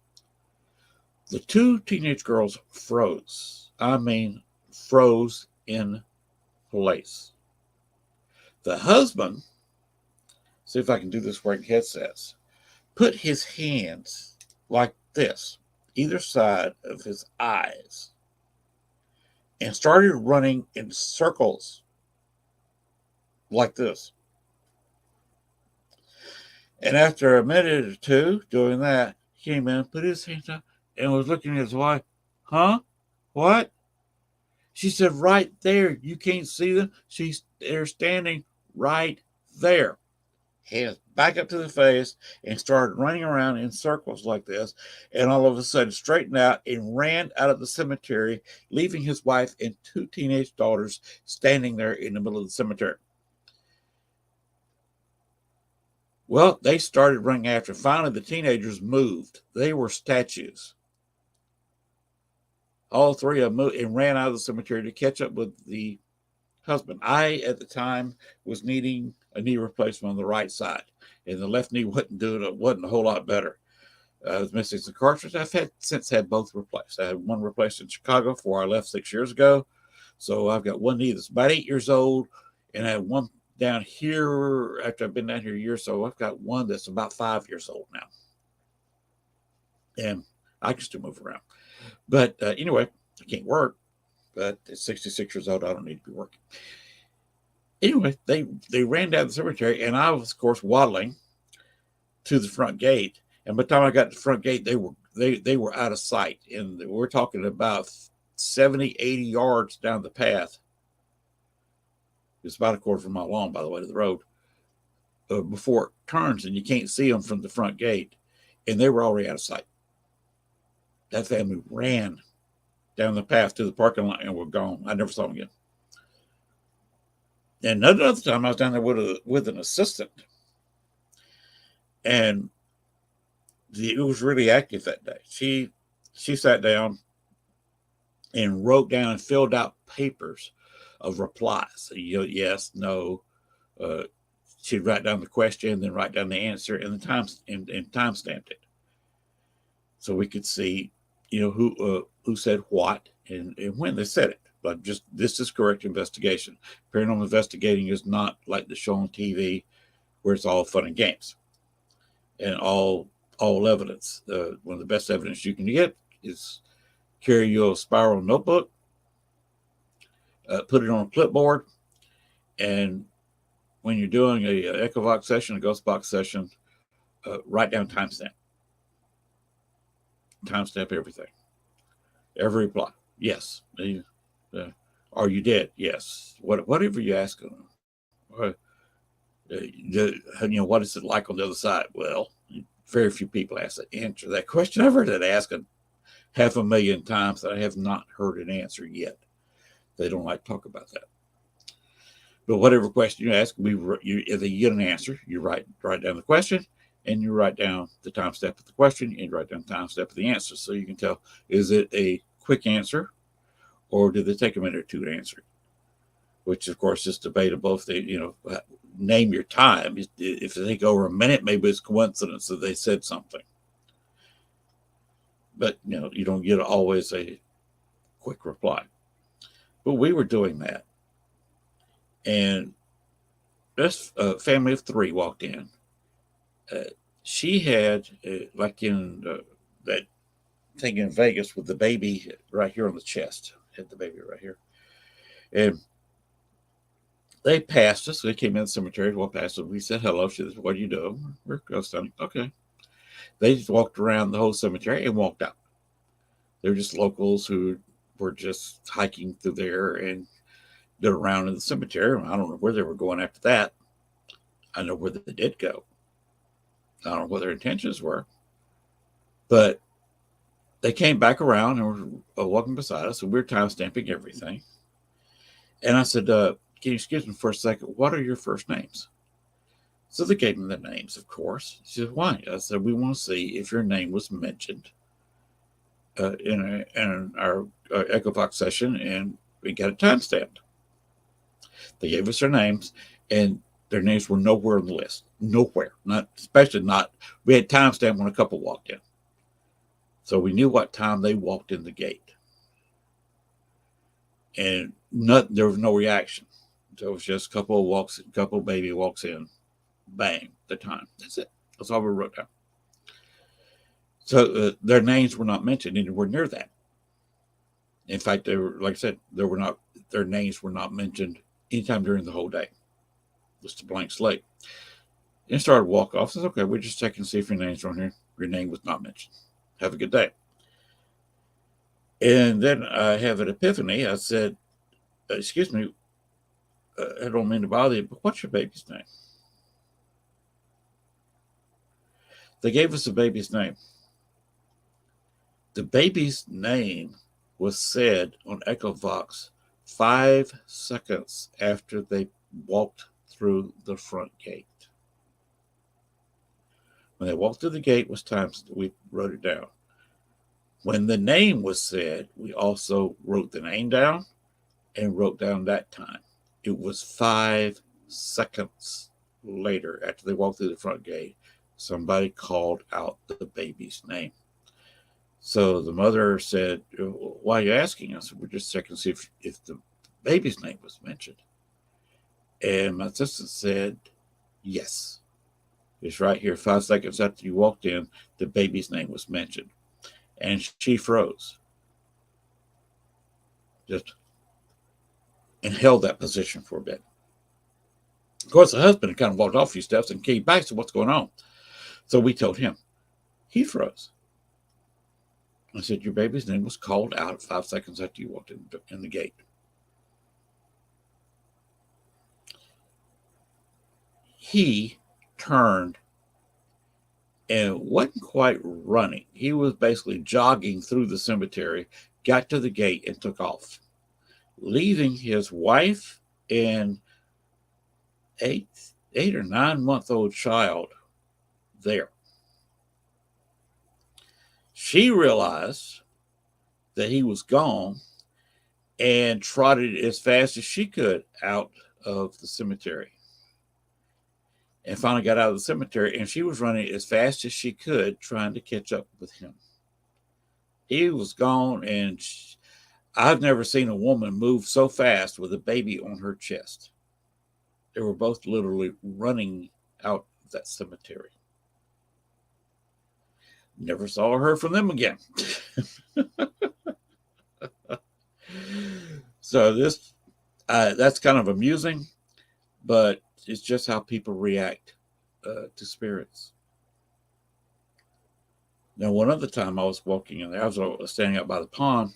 The two teenage girls froze. I mean, froze in place. The husband, see if I can do this wearing headsets, put his hands like this, either side of his eyes, and started running in circles like this. And after a minute or two doing that, he came in, put his hands up, and was looking at his wife. Huh? What? She said, right there. You can't see them. They're standing right there. Hands back up to the face and started running around in circles like this. And all of a sudden straightened out and ran out of the cemetery, leaving his wife and two teenage daughters standing there in the middle of the cemetery. Well, they started running after. Finally, the teenagers moved. They were statues. All three of them moved and ran out of the cemetery to catch up with the husband. I, at the time, was needing a knee replacement on the right side, and the left knee wasn't a whole lot better. I was missing some cartilage. I've since had both replaced. I had one replaced in Chicago before I left 6 years ago. So I've got one knee that's about 8 years old, and I had one down here after I've been down here a year or so. I've got one that's about 5 years old now, and I can still move around. But anyway, I can't work. But at 66 years old, I don't need to be working. Anyway, they ran down the cemetery, and I was, of course, waddling to the front gate. And by the time I got to the front gate, they were out of sight. And we're talking about 70, 80 yards down the path. It's about a quarter of a mile long, by the way, to the road, before it turns, and you can't see them from the front gate. And they were already out of sight. That family ran down the path to the parking lot and were gone. I never saw them again. And another time I was down there with an assistant, and it was really active that day. She sat down and wrote down and filled out papers of replies. Yes, no. She'd write down the question, then write down the answer, and the time stamped it, so we could see, who said what and when they said it. But just, this is correct investigation. Paranormal investigating is not like the show on TV where it's all fun and games and all evidence. One of the best evidence you can get is carry your spiral notebook, put it on a clipboard, and when you're doing a Echovox session, a Ghost Box session, write down timestamp. Timestamp everything. Every reply. Yes. Are you dead? Yes. Whatever you ask them. What is it like on the other side? Well, very few people answer that question. I've heard that asked 500,000 times that I have not heard an answer yet. They don't like to talk about that. But whatever question you ask, if you get an answer, you write down the question, and you write down the time step of the question, and you write down the time step of the answer, so you can tell, is it a quick answer, or did they take a minute or two to answer it? Which, of course, is debatable. If they, name your time. If they take over a minute, maybe it's coincidence that they said something. But, you don't get always a quick reply. But we were doing that. And this family of three walked in. She had, like in that thing in Vegas with the baby right here on the chest. Had the baby right here. And they passed us. They came in the cemetery, walked past us. We said hello. She said, what do you do? We're ghost hunting. Okay. They just walked around the whole cemetery and walked out. They're just locals who were just hiking through there and did around in the cemetery. I don't know where they were going after that. I know where they did go. I don't know what their intentions were. But they came back around and were walking beside us, and we were time stamping everything. And I said, can you excuse me for a second? What are your first names? So they gave me the names, of course. She said, why? I said, we want to see if your name was mentioned in our Echovox session, and we got it time stamped. They gave us their names, and their names were nowhere on the list. Nowhere. We had time stamped when a couple walked in. So we knew what time they walked in the gate. And there was no reaction. So it was just a couple of baby walks in, bang, the time. That's it. That's all we wrote down. So their names were not mentioned anywhere near that. In fact, they were, like I said, their names were not mentioned anytime during the whole day. Just a blank slate. And started walk off. Says, okay, we're just checking to see if your name's on here. Your name was not mentioned. Have a good day. And then I have an epiphany. I said, excuse me, I don't mean to bother you, but what's your baby's name? They gave us the baby's name. The baby's name was said on EchoVox 5 seconds after they walked through the front gate. When they walked through the gate was time, we wrote it down. When the name was said, we also wrote the name down and wrote down that time. It was 5 seconds later, after they walked through the front gate, somebody called out the baby's name. So the mother said, why are you asking us? We're just checking to see if the baby's name was mentioned. And my assistant said, yes. It's right here, 5 seconds after you walked in, the baby's name was mentioned. And she froze. Just and held that position for a bit. Of course, the husband kind of walked off a few steps and came back. So what's going on? So we told him. He froze. I said, your baby's name was called out 5 seconds after you walked in the gate. He turned and wasn't quite running. He was basically jogging through the cemetery, got to the gate, and took off, leaving his wife and 8 or 9 month old child there. She realized that he was gone and trotted as fast as she could out of the cemetery. And finally got out of the cemetery, and she was running as fast as she could, trying to catch up with him. He was gone, and I've never seen a woman move so fast with a baby on her chest. They were both literally running out of that cemetery. Never saw or heard from them again. So that's kind of amusing, but it's just how people react to spirits. Now, one other time I was walking in there, I was standing out by the pond,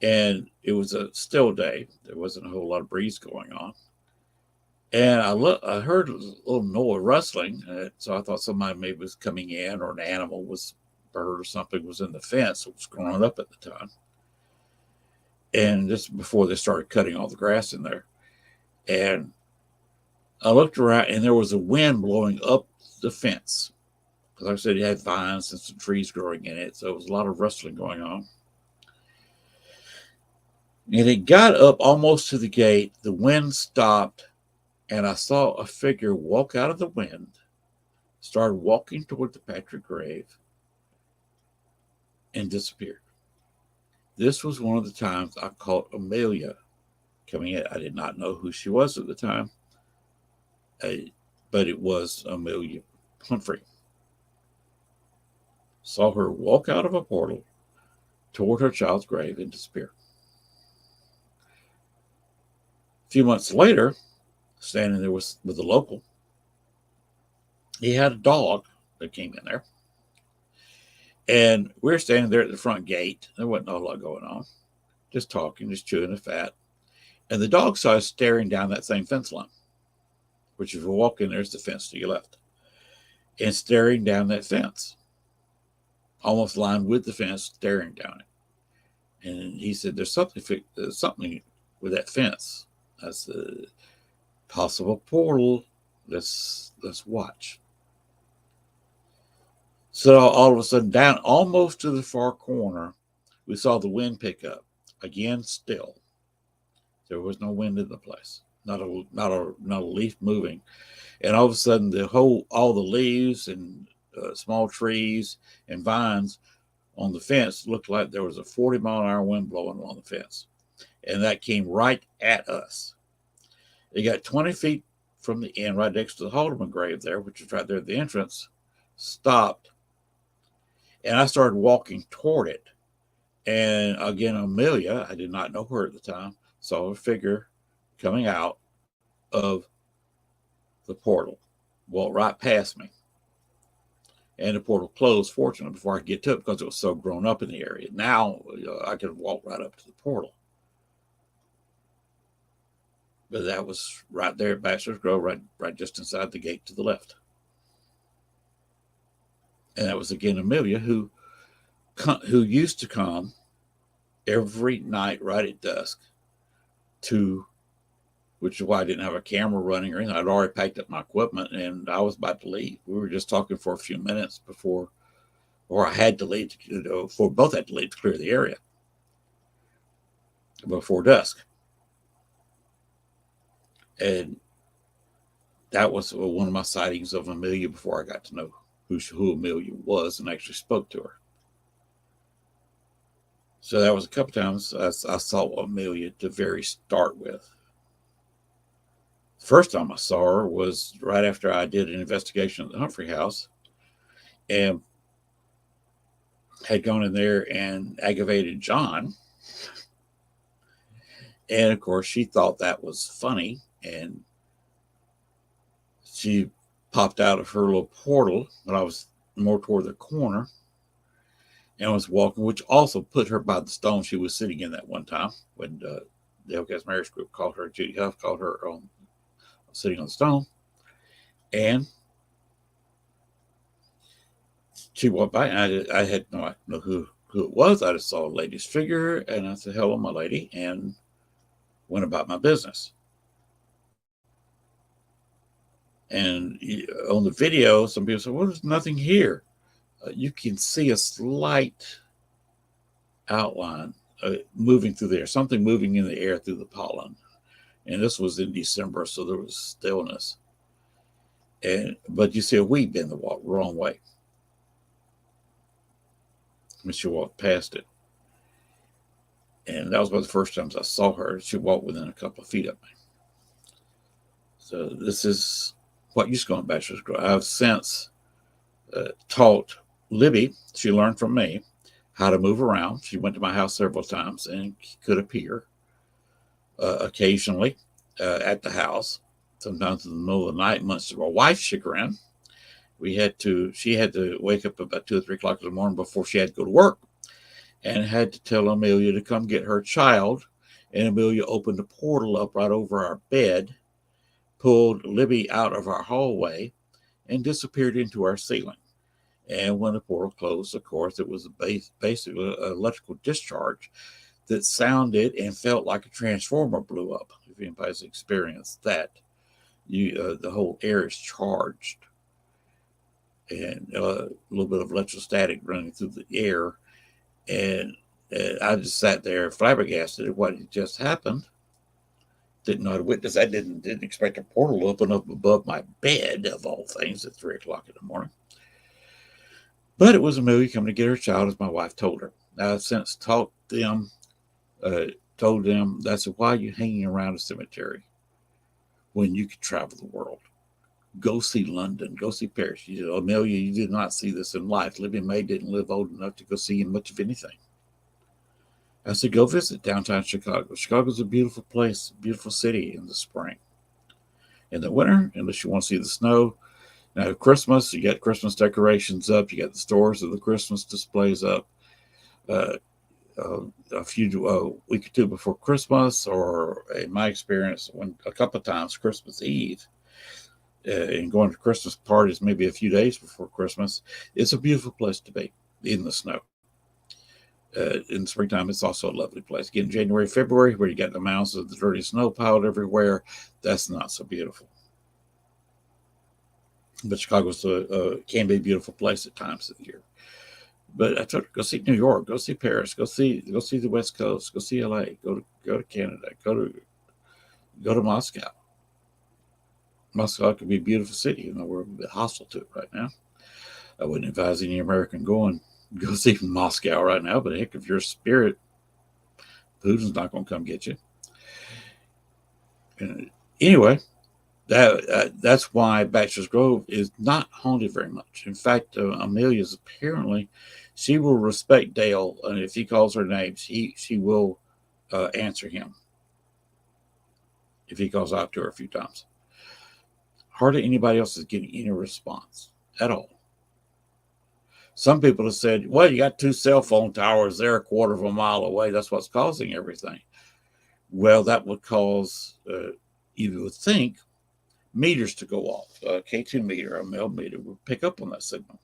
and it was a still day. There wasn't a whole lot of breeze going on. And I heard a little noise rustling, so I thought somebody maybe was coming in, or an animal was, bird or something was in the fence that was growing up at the time. And this before they started cutting all the grass in there. And I looked around, and there was a wind blowing up the fence. Because like I said, it had vines and some trees growing in it, so there was a lot of rustling going on. And it got up almost to the gate. The wind stopped, and I saw a figure walk out of the wind, started walking toward the Patrick grave, and disappeared. This was one of the times I caught Amelia coming in. I did not know who she was at the time, but it was Amelia Humphrey. Saw her walk out of a portal toward her child's grave and disappear. A few months later, standing there with the local, he had a dog that came in there. And we were standing there at the front gate. There wasn't a lot going on. Just talking, just chewing the fat. And the dog saw us staring down that same fence line, which if you walk in, there's the fence to your left. And staring down that fence, almost lined with the fence, staring down it. And he said, there's something with that fence. That's a possible portal. Let's watch. So all of a sudden, down almost to the far corner, we saw the wind pick up. Again, still. There was no wind in the place. Not a leaf moving. And all of a sudden, all the leaves and small trees and vines on the fence. It looked like there was a 40-mile-an-hour wind blowing along the fence. And that came right at us. It got 20 feet from the end, right next to the Haldeman grave there, which is right there at the entrance, stopped. And I started walking toward it. And again, Amelia, I did not know her at the time, saw a figure coming out of the portal, walked right past me. And the portal closed, fortunately, before I could get to it because it was so grown up in the area. Now I could walk right up to the portal. But that was right there at Bachelor's Grove, right just inside the gate to the left. And that was again Amelia, who used to come every night right at dusk which is why I didn't have a camera running or anything. I'd already packed up my equipment and I was about to leave. We were just talking for a few minutes or I had to leave, both had to leave to clear the area before dusk. And that was one of my sightings of Amelia before I got to know who Amelia was and actually spoke to her. So that was a couple times I saw Amelia to very start with. The first time I saw her was right after I did an investigation at the Humphrey house and had gone in there and aggravated John. And of course, she thought that was funny. And she popped out of her little portal when I was more toward the corner and was walking, which also put her by the stone she was sitting in that one time when the Hellcats Marriage Group called her, Judy Huff called her sitting on the stone. And she walked by, and I had no idea who it was. I just saw a lady's figure, and I said, "Hello, my lady," and went about my business. And on the video, some people said, "Well, there's nothing here." You can see a slight outline moving through there, something moving in the air through the pollen. And this was in December, so there was stillness. But you see a weed bend the wrong way. When she walked past it. And that was one of the first times I saw her. She walked within a couple of feet of me. So this is what used to go on Bachelor's Grove. I've since taught Libby, she learned from me, how to move around. She went to my house several times and could appear occasionally at the house, sometimes in the middle of the night, much to my wife's chagrin. She had to wake up about 2 or 3 o'clock in the morning before she had to go to work and had to tell Amelia to come get her child. And Amelia opened a portal up right over our bed, pulled Libby out of our hallway, and disappeared into our ceiling. And when the portal closed, of course, it was basically an electrical discharge that sounded and felt like a transformer blew up. If anybody's experienced that, the whole air is charged. And a little bit of electrostatic running through the air. And I just sat there flabbergasted at what had just happened. Didn't know how to witness. I didn't expect a portal to open up above my bed, of all things, at 3 o'clock in the morning. But it was Amelia coming to get her child, as my wife told her. I've since told them, that's why you're hanging around a cemetery when you could travel the world. Go see London, go see Paris. Amelia, you did not see this in life. Libby May didn't live old enough to go see much of anything. I said, go visit downtown Chicago. Chicago's a beautiful place, beautiful city in the spring. In the winter, unless you want to see the snow. Now, Christmas, you got Christmas decorations up. You got the stores of the Christmas displays up. A week or two before Christmas, or in my experience, a couple of times Christmas Eve, and going to Christmas parties maybe a few days before Christmas, it's a beautiful place to be in the snow. In the springtime, it's also a lovely place. Again, January, February, where you got the mounds of the dirty snow piled everywhere, that's not so beautiful. But Chicago can be a beautiful place at times of the year. But I told her, go see New York, go see Paris, go see the West Coast, go see LA, go to Canada, go to Moscow. Moscow could be a beautiful city, we're a bit hostile to it right now. I wouldn't advise any American going go see Moscow right now, but heck, if you're a spirit, Putin's not going to come get you. Anyway, that's why Bachelor's Grove is not haunted very much. In fact, Amelia's apparently, she will respect Dale, and if he calls her names, she will answer him if he calls out to her a few times. Hardly anybody else is getting any response at all. Some people have said, well, you got 2 cell phone towers there a quarter of a mile away. That's what's causing everything. Well, that would cause, you would think, meters to go off. A K2 meter, a male meter, would pick up on that signal.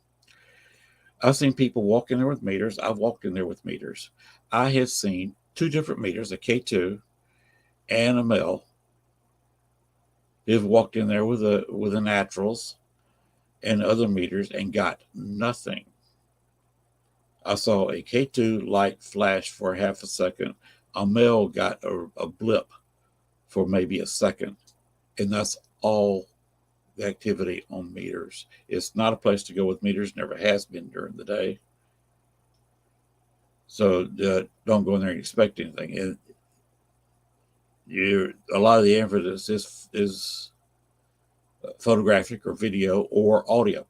I've seen people walk in there with meters. I've walked in there with meters. I have seen 2 different meters, a K2 and a male. They've walked in there with the naturals and other meters and got nothing. I saw a K2 light flash for half a second. A male got a blip for maybe a second. And that's all the activity on meters. It's not a place to go with meters, never has been during the day. So don't go in there and expect anything. And a lot of the evidence is photographic or video or audio.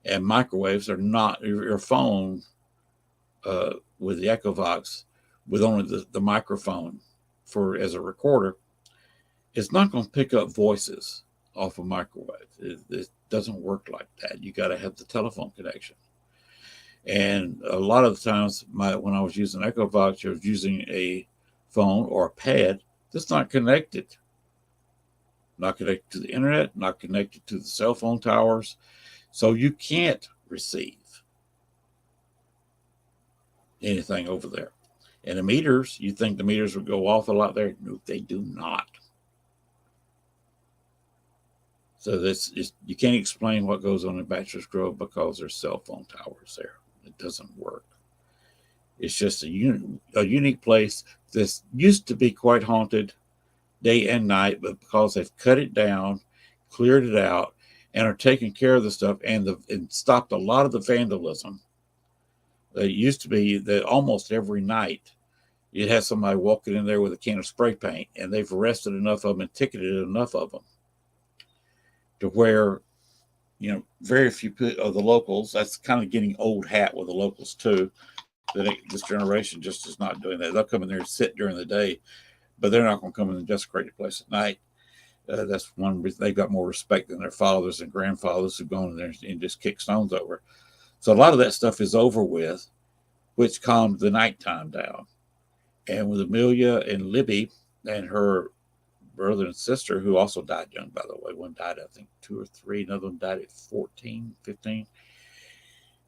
And microwaves are not your phone with the EchoVox with only the microphone as a recorder. It's not going to pick up voices off a microwave. It doesn't work like that. You got to have the telephone connection. And a lot of the times when I was using EchoVox, I was using a phone or a pad that's not connected. Not connected to the internet, not connected to the cell phone towers. So you can't receive anything over there. And the meters, you think the meters would go off a lot there? No, they do not. So you can't explain what goes on in Bachelor's Grove because there's cell phone towers there. It doesn't work. It's just a unique place. This used to be quite haunted day and night, but because they've cut it down, cleared it out, and are taking care of the stuff and stopped a lot of the vandalism. It used to be that almost every night you'd have somebody walking in there with a can of spray paint, and they've arrested enough of them and ticketed enough of them to where, very few of the locals, that's kind of getting old hat with the locals too, that this generation just is not doing that. They'll come in there and sit during the day, but they're not going to come in and desecrate a place at night. That's one reason they've got more respect than their fathers and grandfathers who've gone in there and just kick stones over. So a lot of that stuff is over with, which calmed the nighttime down. And with Amelia and Libby and her brother and sister, who also died young, by the way. One died, I think, 2 or 3. Another one died at 14, 15.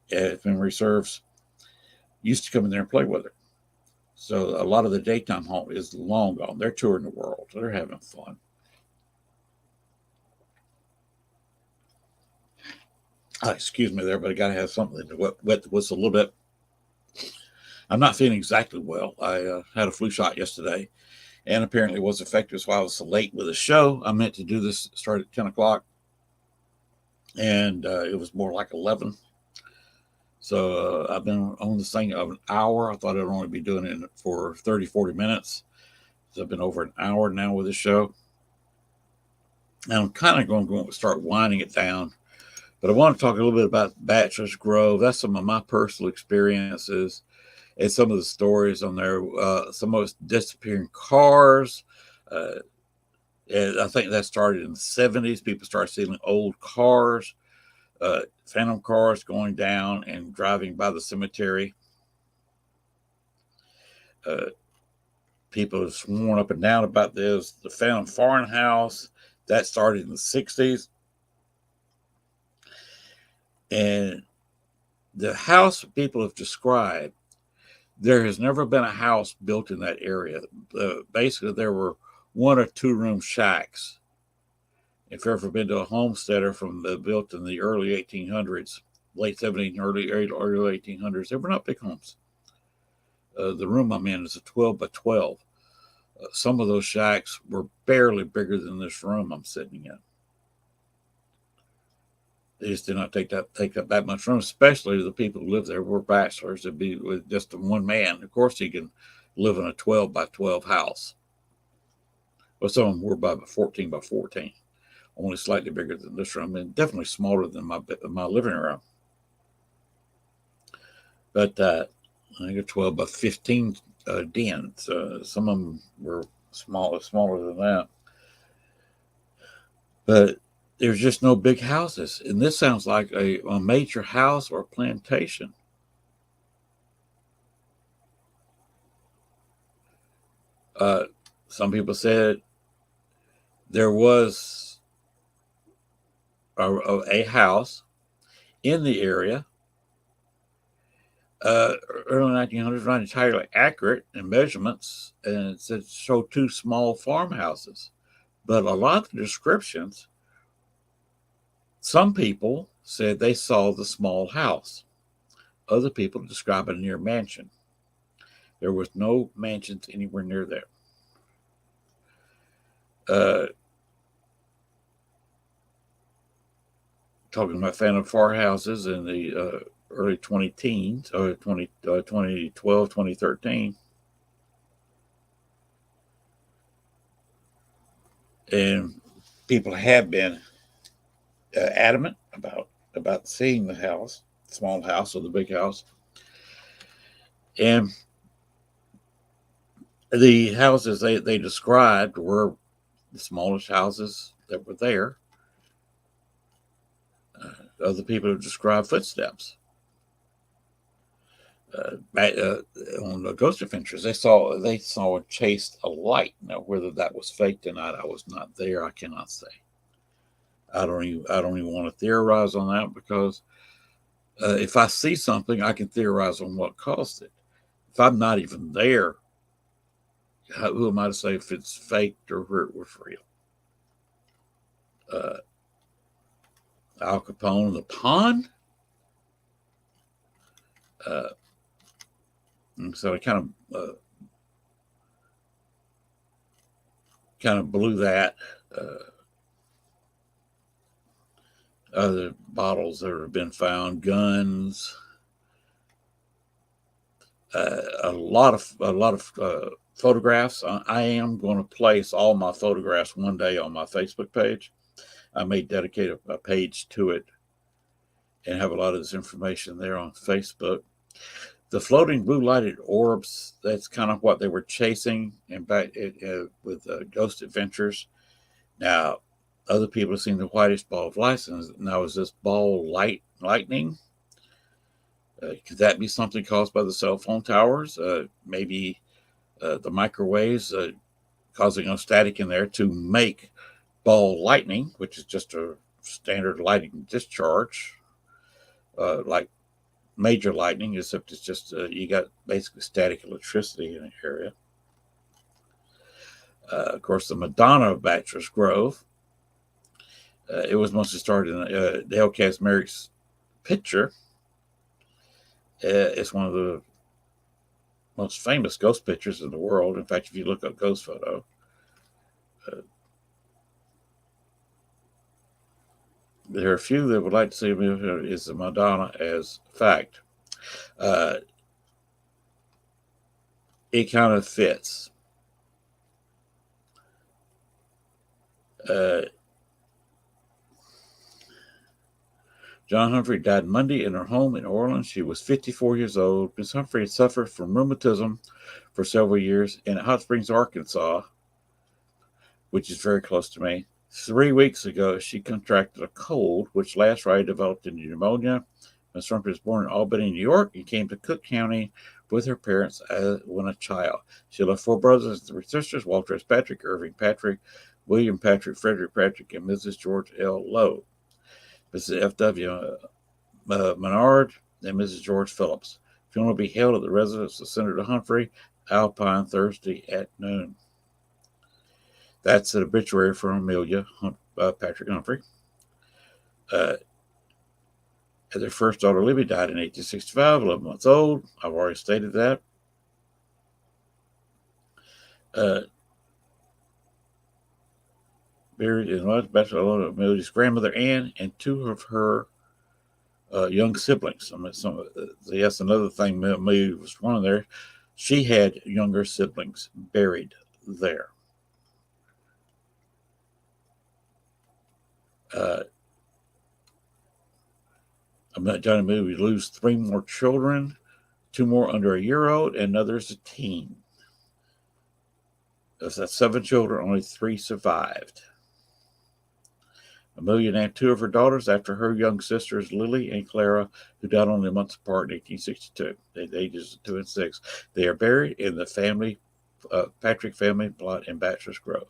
If memory serves, used to come in there and play with her. So a lot of the daytime haunt is long gone. They're touring the world. They're having fun. Excuse me there, but I got to have something to wet the whistle a little bit. I'm not feeling exactly well. I had a flu shot yesterday, and apparently was effective. That's why I was so late with the show. I meant to do this start at 10 o'clock, and it was more like 11. So I've been on this thing of an hour. I thought I'd only be doing it for 30, 40 minutes. So I've been over an hour now with the show. And I'm kind of going to start winding it down. But I want to talk a little bit about Bachelor's Grove. That's some of my personal experiences and some of the stories on there. Some of us disappearing cars. And I think that started in the 70s. People started stealing old cars, phantom cars going down and driving by the cemetery. People have sworn up and down about this. The Phantom Farmhouse, that started in the 60s. And the house people have described, there has never been a house built in that area. Basically, there were 1 or 2 room shacks. If you've ever been to a homesteader built in the early 1800s, late 1700s, early 1800s, they were not big homes. The room I'm in is a 12 by 12. Some of those shacks were barely bigger than this room I'm sitting in. They just did not take up that much room, especially the people who lived there were bachelors. It'd be with just one man. Of course, he can live in a 12 by 12 house. Well, some of them were by 14 by 14, only slightly bigger than this room, and definitely smaller than my living room. But I think a 12 by 15 dens. Some of them were smaller than that. But there's just no big houses. And this sounds like a major house or a plantation. Some people said there was a house in the area. Early 1900s, not entirely accurate in measurements, and it showed two small farmhouses. But a lot of the descriptions, some people said they saw the small house. Other people describe a near mansion. There was no mansions anywhere near there. Talking about phantom farmhouses in the early 20 teens, or 2012, 2013. And people have been adamant about seeing the house, small house or the big house. And the houses they described were the smallest houses that were there. Other people have described footsteps. On the Ghost Adventures, they saw and chased a light. Now, whether that was faked or not, I was not there. I cannot say. I don't even want to theorize on that, because if I see something, I can theorize on what caused it. If I'm not even there, who am I to say if it's faked or where it was real? Al Capone, the pond. So I kind of blew that. Other bottles that have been found, guns, a lot of photographs. I am going to place all my photographs one day on my Facebook page. I may dedicate a page to it and have a lot of this information there on Facebook. The floating blue lighted orbs, that's kind of what they were chasing and back with Ghost Adventures. Now, other people have seen the whitest ball of light. Now, is this ball lightning? Could that be something caused by the cell phone towers? Maybe the microwaves causing a static in there to make ball lightning, which is just a standard lightning discharge, like major lightning, except it's just you got basically static electricity in an area. Of course, the Madonna of Bachelor's Grove. It was mostly started in Dale Kazmarik's picture. It's one of the most famous ghost pictures in the world. In fact, if you look up ghost photo, there are a few that would like to see is the Madonna as fact. It kind of fits. John Humphrey died Monday in her home in Orleans. She was 54 years old. Miss Humphrey had suffered from rheumatism for several years in Hot Springs, Arkansas, which is very close to me. 3 weeks ago, she contracted a cold, which last ride developed into pneumonia. Miss Humphrey was born in Albany, New York, and came to Cook County with her parents when a child. She left 4 brothers and 3 sisters: Walter S. Patrick, Irving Patrick, William Patrick, Frederick Patrick, and Mrs. George L. Lowe. Mrs. F.W. Menard, and Mrs. George Phillips. Funeral will be held at the residence of Senator Humphrey, Alpine, Thursday at noon. That's an obituary from Amelia Patrick Humphrey. Their first daughter, Libby, died in 1865, 11 months old. I've already stated that. Buried in Lodge, Bachelor of Amelia's grandmother, Anne, and 2 of her young siblings. I mean, yes, another thing maybe was one of there. She had younger siblings buried there. Uh, Johnny movie lose 3 more children, 2 more under a year old, and another's a teen. That's 7 children, only 3 survived. Amelia named 2 of her daughters after her young sisters, Lily and Clara, who died only a month apart in 1862. The ages of 2 and 6. They are buried in the Patrick family plot in Bachelor's Grove.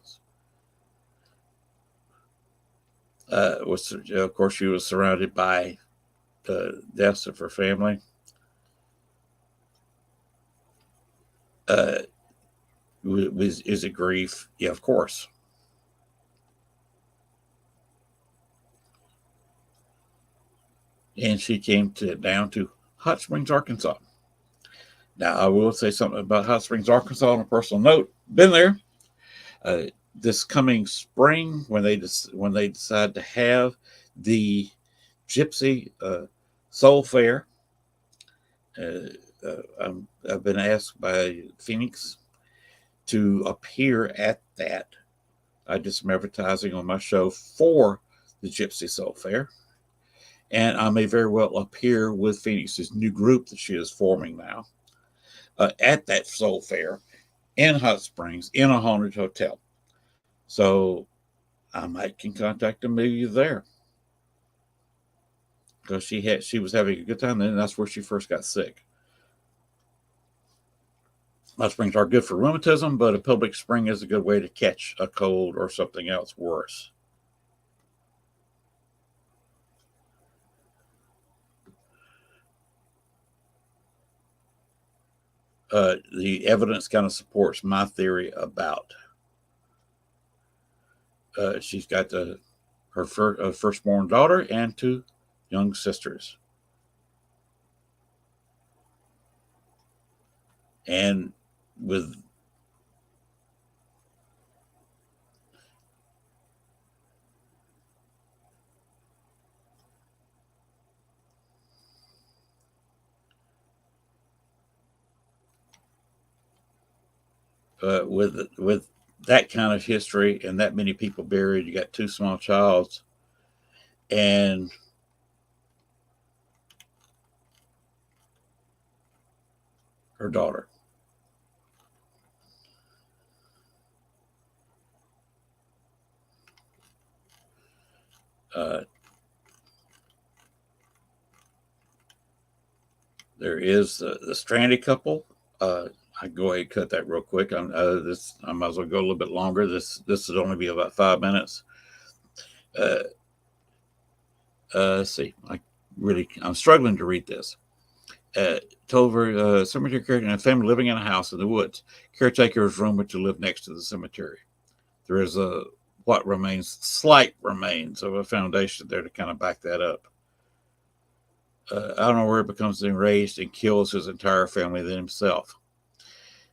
Of course, she was surrounded by the deaths of her family. Is it grief? Yeah, of course. And she came down to Hot Springs, Arkansas. Now, I will say something about Hot Springs, Arkansas on a personal note. Been there. This coming spring, when they decide to have the Gypsy Soul Fair, I've been asked by Phoenix to appear at that. I did some advertising on my show for the Gypsy Soul Fair, and I may very well appear with Phoenix's new group that she is forming now at that Soul Fair in Hot Springs in a haunted hotel. So I might can contact Amelia there, because she was having a good time then, and that's where she first got sick. Hot springs are good for rheumatism, but a public spring is a good way to catch a cold or something else worse. The evidence kind of supports my theory about. She's got her firstborn daughter and 2 young sisters. And with with that kind of history and that many people buried, you got 2 small childs and her daughter. There is the stranded couple. I go ahead and cut that real quick. I might as well go a little bit longer. This would only be about 5 minutes. Let's see. I'm struggling to read this. Tolver cemetery caretaker and a family living in a house in the woods. Caretaker is rumored to live next to the cemetery. There is slight remains of a foundation there to kind of back that up. I don't know where it becomes enraged and kills his entire family than himself.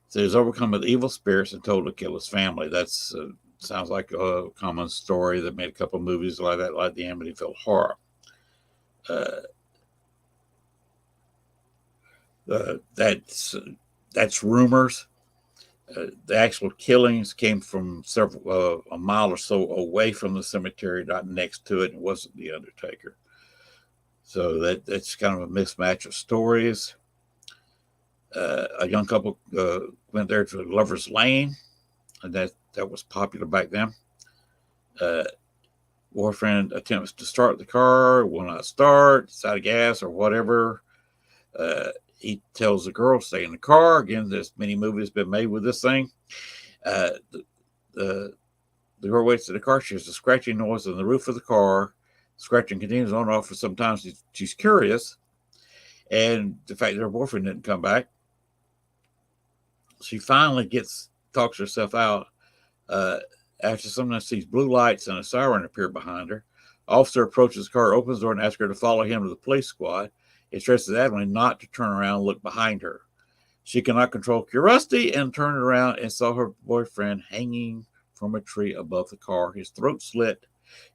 So he's overcome with evil spirits and told to kill his family. That's sounds like a common story that made a couple movies like that, like the Amityville Horror. That's rumors. The actual killings came from a mile or so away from the cemetery, not next to it. It wasn't the Undertaker. So that's kind of a mismatch of stories. A young couple went there to Lover's Lane, and that was popular back then. Boyfriend attempts to start the car, will not start, it's out of gas or whatever. He tells the girl, stay in the car. Again, there's many movies been made with this thing. The girl waits in the car. She hears a scratching noise on the roof of the car. Scratching continues on and off for some time. She's curious. And the fact that her boyfriend didn't come back, she finally talks herself out after someone sees blue lights and a siren appear behind her. Officer approaches the car, opens the door, and asks her to follow him to the police squad. It stresses adamantly not to turn around and look behind her. She cannot control curiosity and turned around and saw her boyfriend hanging from a tree above the car, his throat slit,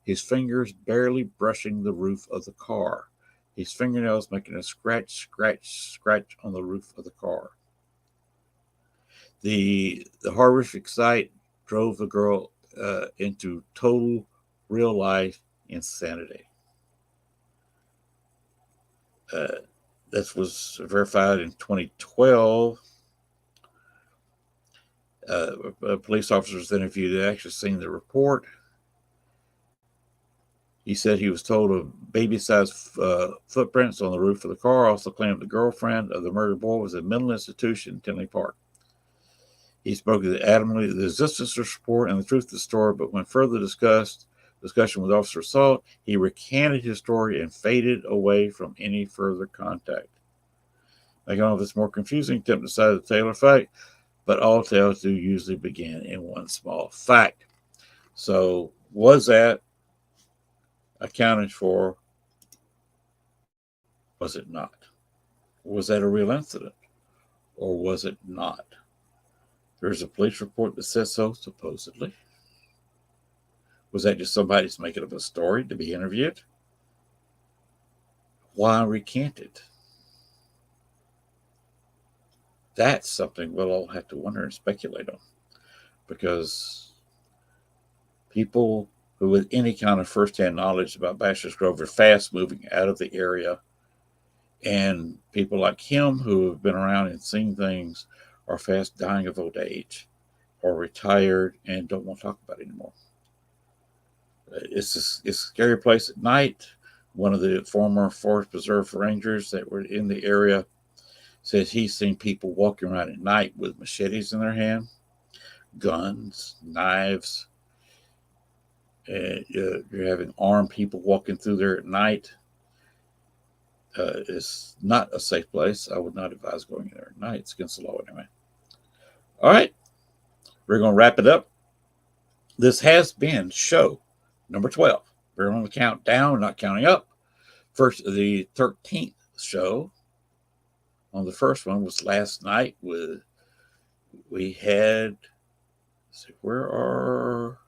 his fingers barely brushing the roof of the car. his fingernails making a scratch, scratch, scratch on the roof of the car. The horrific sight drove the girl into total real life insanity. This was verified in 2012. Police officers interviewed had actually seen the report. He said he was told of baby-sized footprints on the roof of the car. Also claimed the girlfriend of the murdered boy was at a mental institution in Tinley Park. He spoke adamantly of the existence of the report and the truth of the story, but when further discussion with Officer Salt, he recanted his story and faded away from any further contact. Making all this more confusing, attempt to decide the Taylor fact, but all tales do usually begin in one small fact. So, was that accounted for? Was it not? Was that a real incident? Or was it not? There's a police report that says so, supposedly. Was that just somebody's making up a story to be interviewed? Why recant it? That's something we'll all have to wonder and speculate on. Because people who with any kind of first-hand knowledge about Bachelor's Grove are fast moving out of the area. And people like him who have been around and seen things are fast dying of old age or retired and don't want to talk about it anymore. It's a scary place at night. One of the former Forest Preserve rangers that were in the area says he's seen people walking around at night with machetes in their hand, guns, knives. You're having armed people walking through there at night. It's not a safe place. I would not advise going in there at night. It's against the law anyway. All right. We're going to wrap it up. This has been show number 12. We're on the countdown, not counting up. First, the 13th show on the first one was last night. We had, let's see, where are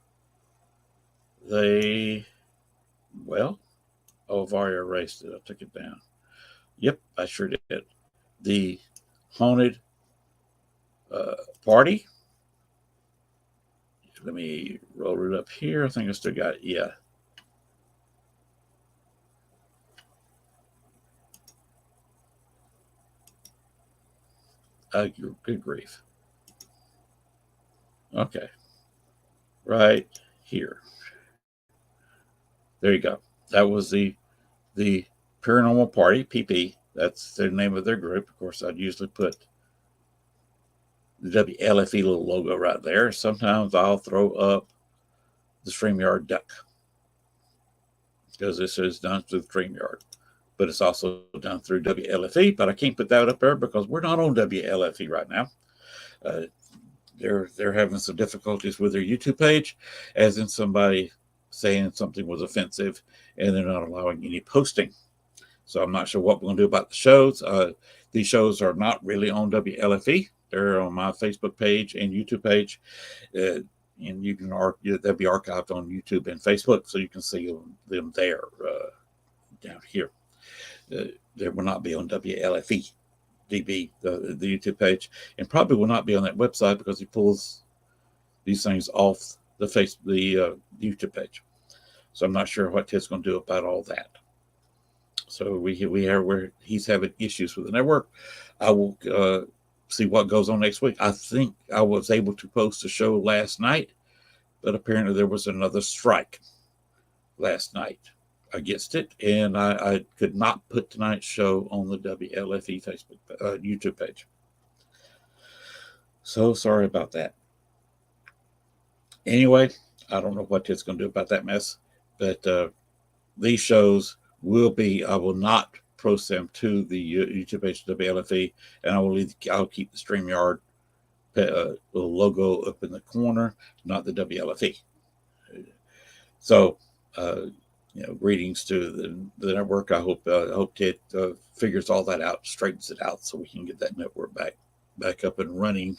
they? Well, oh, I've already erased it. I took it down. Yep, I sure did. The haunted party. Let me roll it up here. I think I still got it. Yeah. Good grief. Okay. Right here. There you go. That was the Paranormal Party, PP. That's the name of their group. Of course, I'd usually put the WLFE little logo right there. Sometimes I'll throw up the StreamYard duck because this is done through StreamYard, but it's also done through WLFE. But I can't put that up there because we're not on WLFE right now. They're having some difficulties with their YouTube page, as in somebody saying something was offensive, and they're not allowing any posting. So I'm not sure what we're going to do about the shows. These shows are not really on WLFE. They're on my Facebook page and YouTube page. And you can they'll be archived on YouTube and Facebook, so you can see them there down here. They will not be on WLFE DB, the YouTube page, and probably will not be on that website because he pulls these things off the YouTube page. So I'm not sure what Ted's going to do about all that. So he's having issues with the network. I will see what goes on next week. I think I was able to post a show last night, but apparently there was another strike last night against it, and I could not put tonight's show on the WLFE Facebook YouTube page. So sorry about that. Anyway, I don't know what Ted's going to do about that mess, but these shows I will not post them to the YouTube page of WLFE, and I'll keep the StreamYard little logo up in the corner, not the WLFE. So, greetings to the network. I hope Ted figures all that out, straightens it out, so we can get that network back up and running.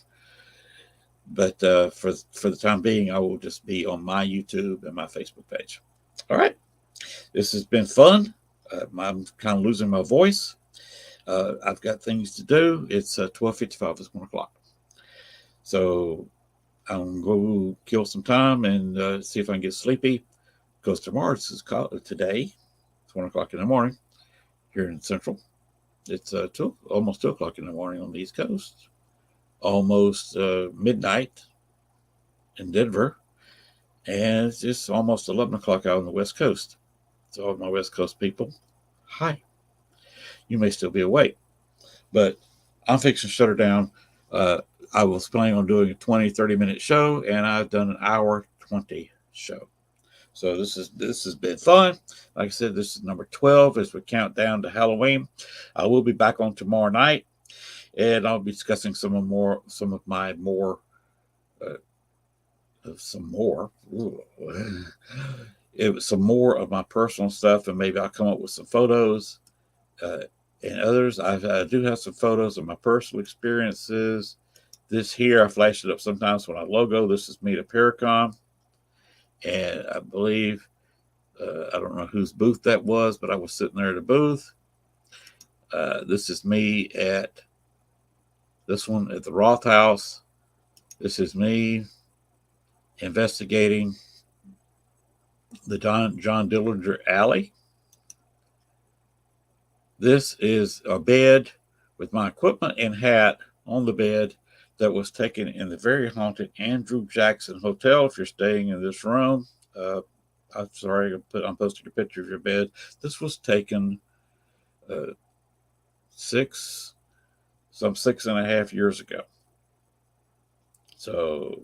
But for the time being, I will just be on my YouTube and my Facebook page. All right. This has been fun. I'm kind of losing my voice. I've got things to do. It's 12:55. It's 1 o'clock. So I'm going to kill some time and see if I can get sleepy. Because today, it's 1 o'clock in the morning here in Central. It's almost 2 o'clock in the morning on the East Coast. Almost midnight in Denver. And it's just almost 11 o'clock out on the West Coast. So, all my West Coast people, hi. You may still be awake, but I'm fixing to shut her down. I was planning on doing a 20, 30-minute show, and I've done an hour 20 show. So this has been fun. Like I said, this is number 12 as we count down to Halloween. I will be back on tomorrow night, and I'll be discussing some more of my personal stuff, and maybe I'll come up with some photos and others. I do have some photos of my personal experiences. This here, I flash it up sometimes when I logo. This is me at Paracon, and I believe I don't know whose booth that was, but I was sitting there at a booth. This is me at this one at the Roth House. This is me investigating the John Dillinger Alley. This is a bed with my equipment and hat on the bed that was taken in the very haunted Andrew Jackson Hotel. If you're staying in this room, I'm sorry, I'm posting a picture of your bed. This was taken 6.5 years ago. So,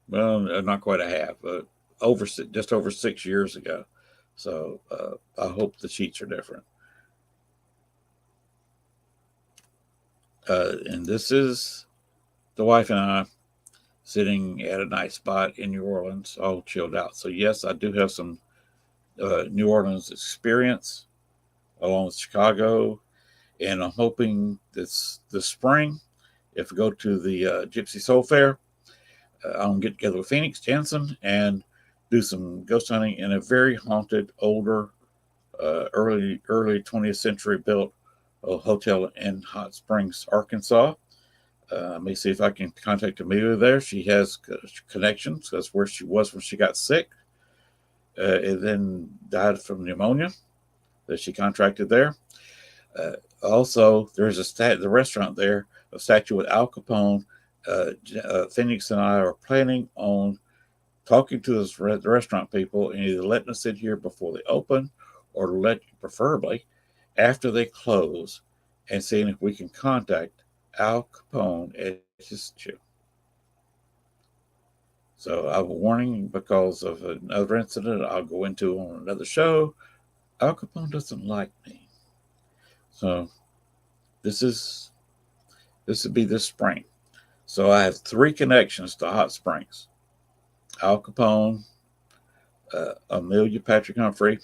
well, not quite a half, but just over 6 years ago. So I hope the sheets are different. And this is the wife and I sitting at a nice spot in New Orleans, all chilled out. So yes, I do have some New Orleans experience along with Chicago, and I'm hoping this spring, if we go to the Gypsy Soul Fair, I'll get together with Phoenix Jensen and do some ghost hunting in a very haunted, older, early 20th century built hotel in Hot Springs, Arkansas. Let me see if I can contact Amelia there. She has connections. That's where she was when she got sick, and then died from pneumonia that she contracted there. Also, there's the restaurant there, a statue with Al Capone. Phoenix and I are planning on talking to the restaurant people and either letting us in here before they open or preferably after they close, and seeing if we can contact Al Capone at his statue. So I have a warning because of another incident I'll go into on another show. Al Capone doesn't like me. So this would be this spring. So I have 3 connections to Hot Springs. Al Capone, Amelia Patrick Humphrey,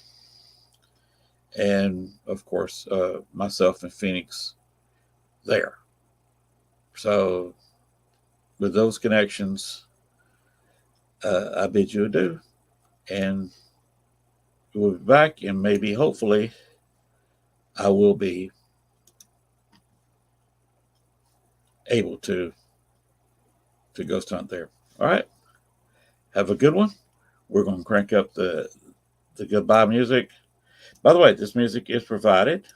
and of course myself and Phoenix there. So with those connections, I bid you adieu, and we'll be back, and maybe hopefully I will be able to ghost hunt there. All right, have a good one. We're going to crank up the goodbye music. By the way, this music is provided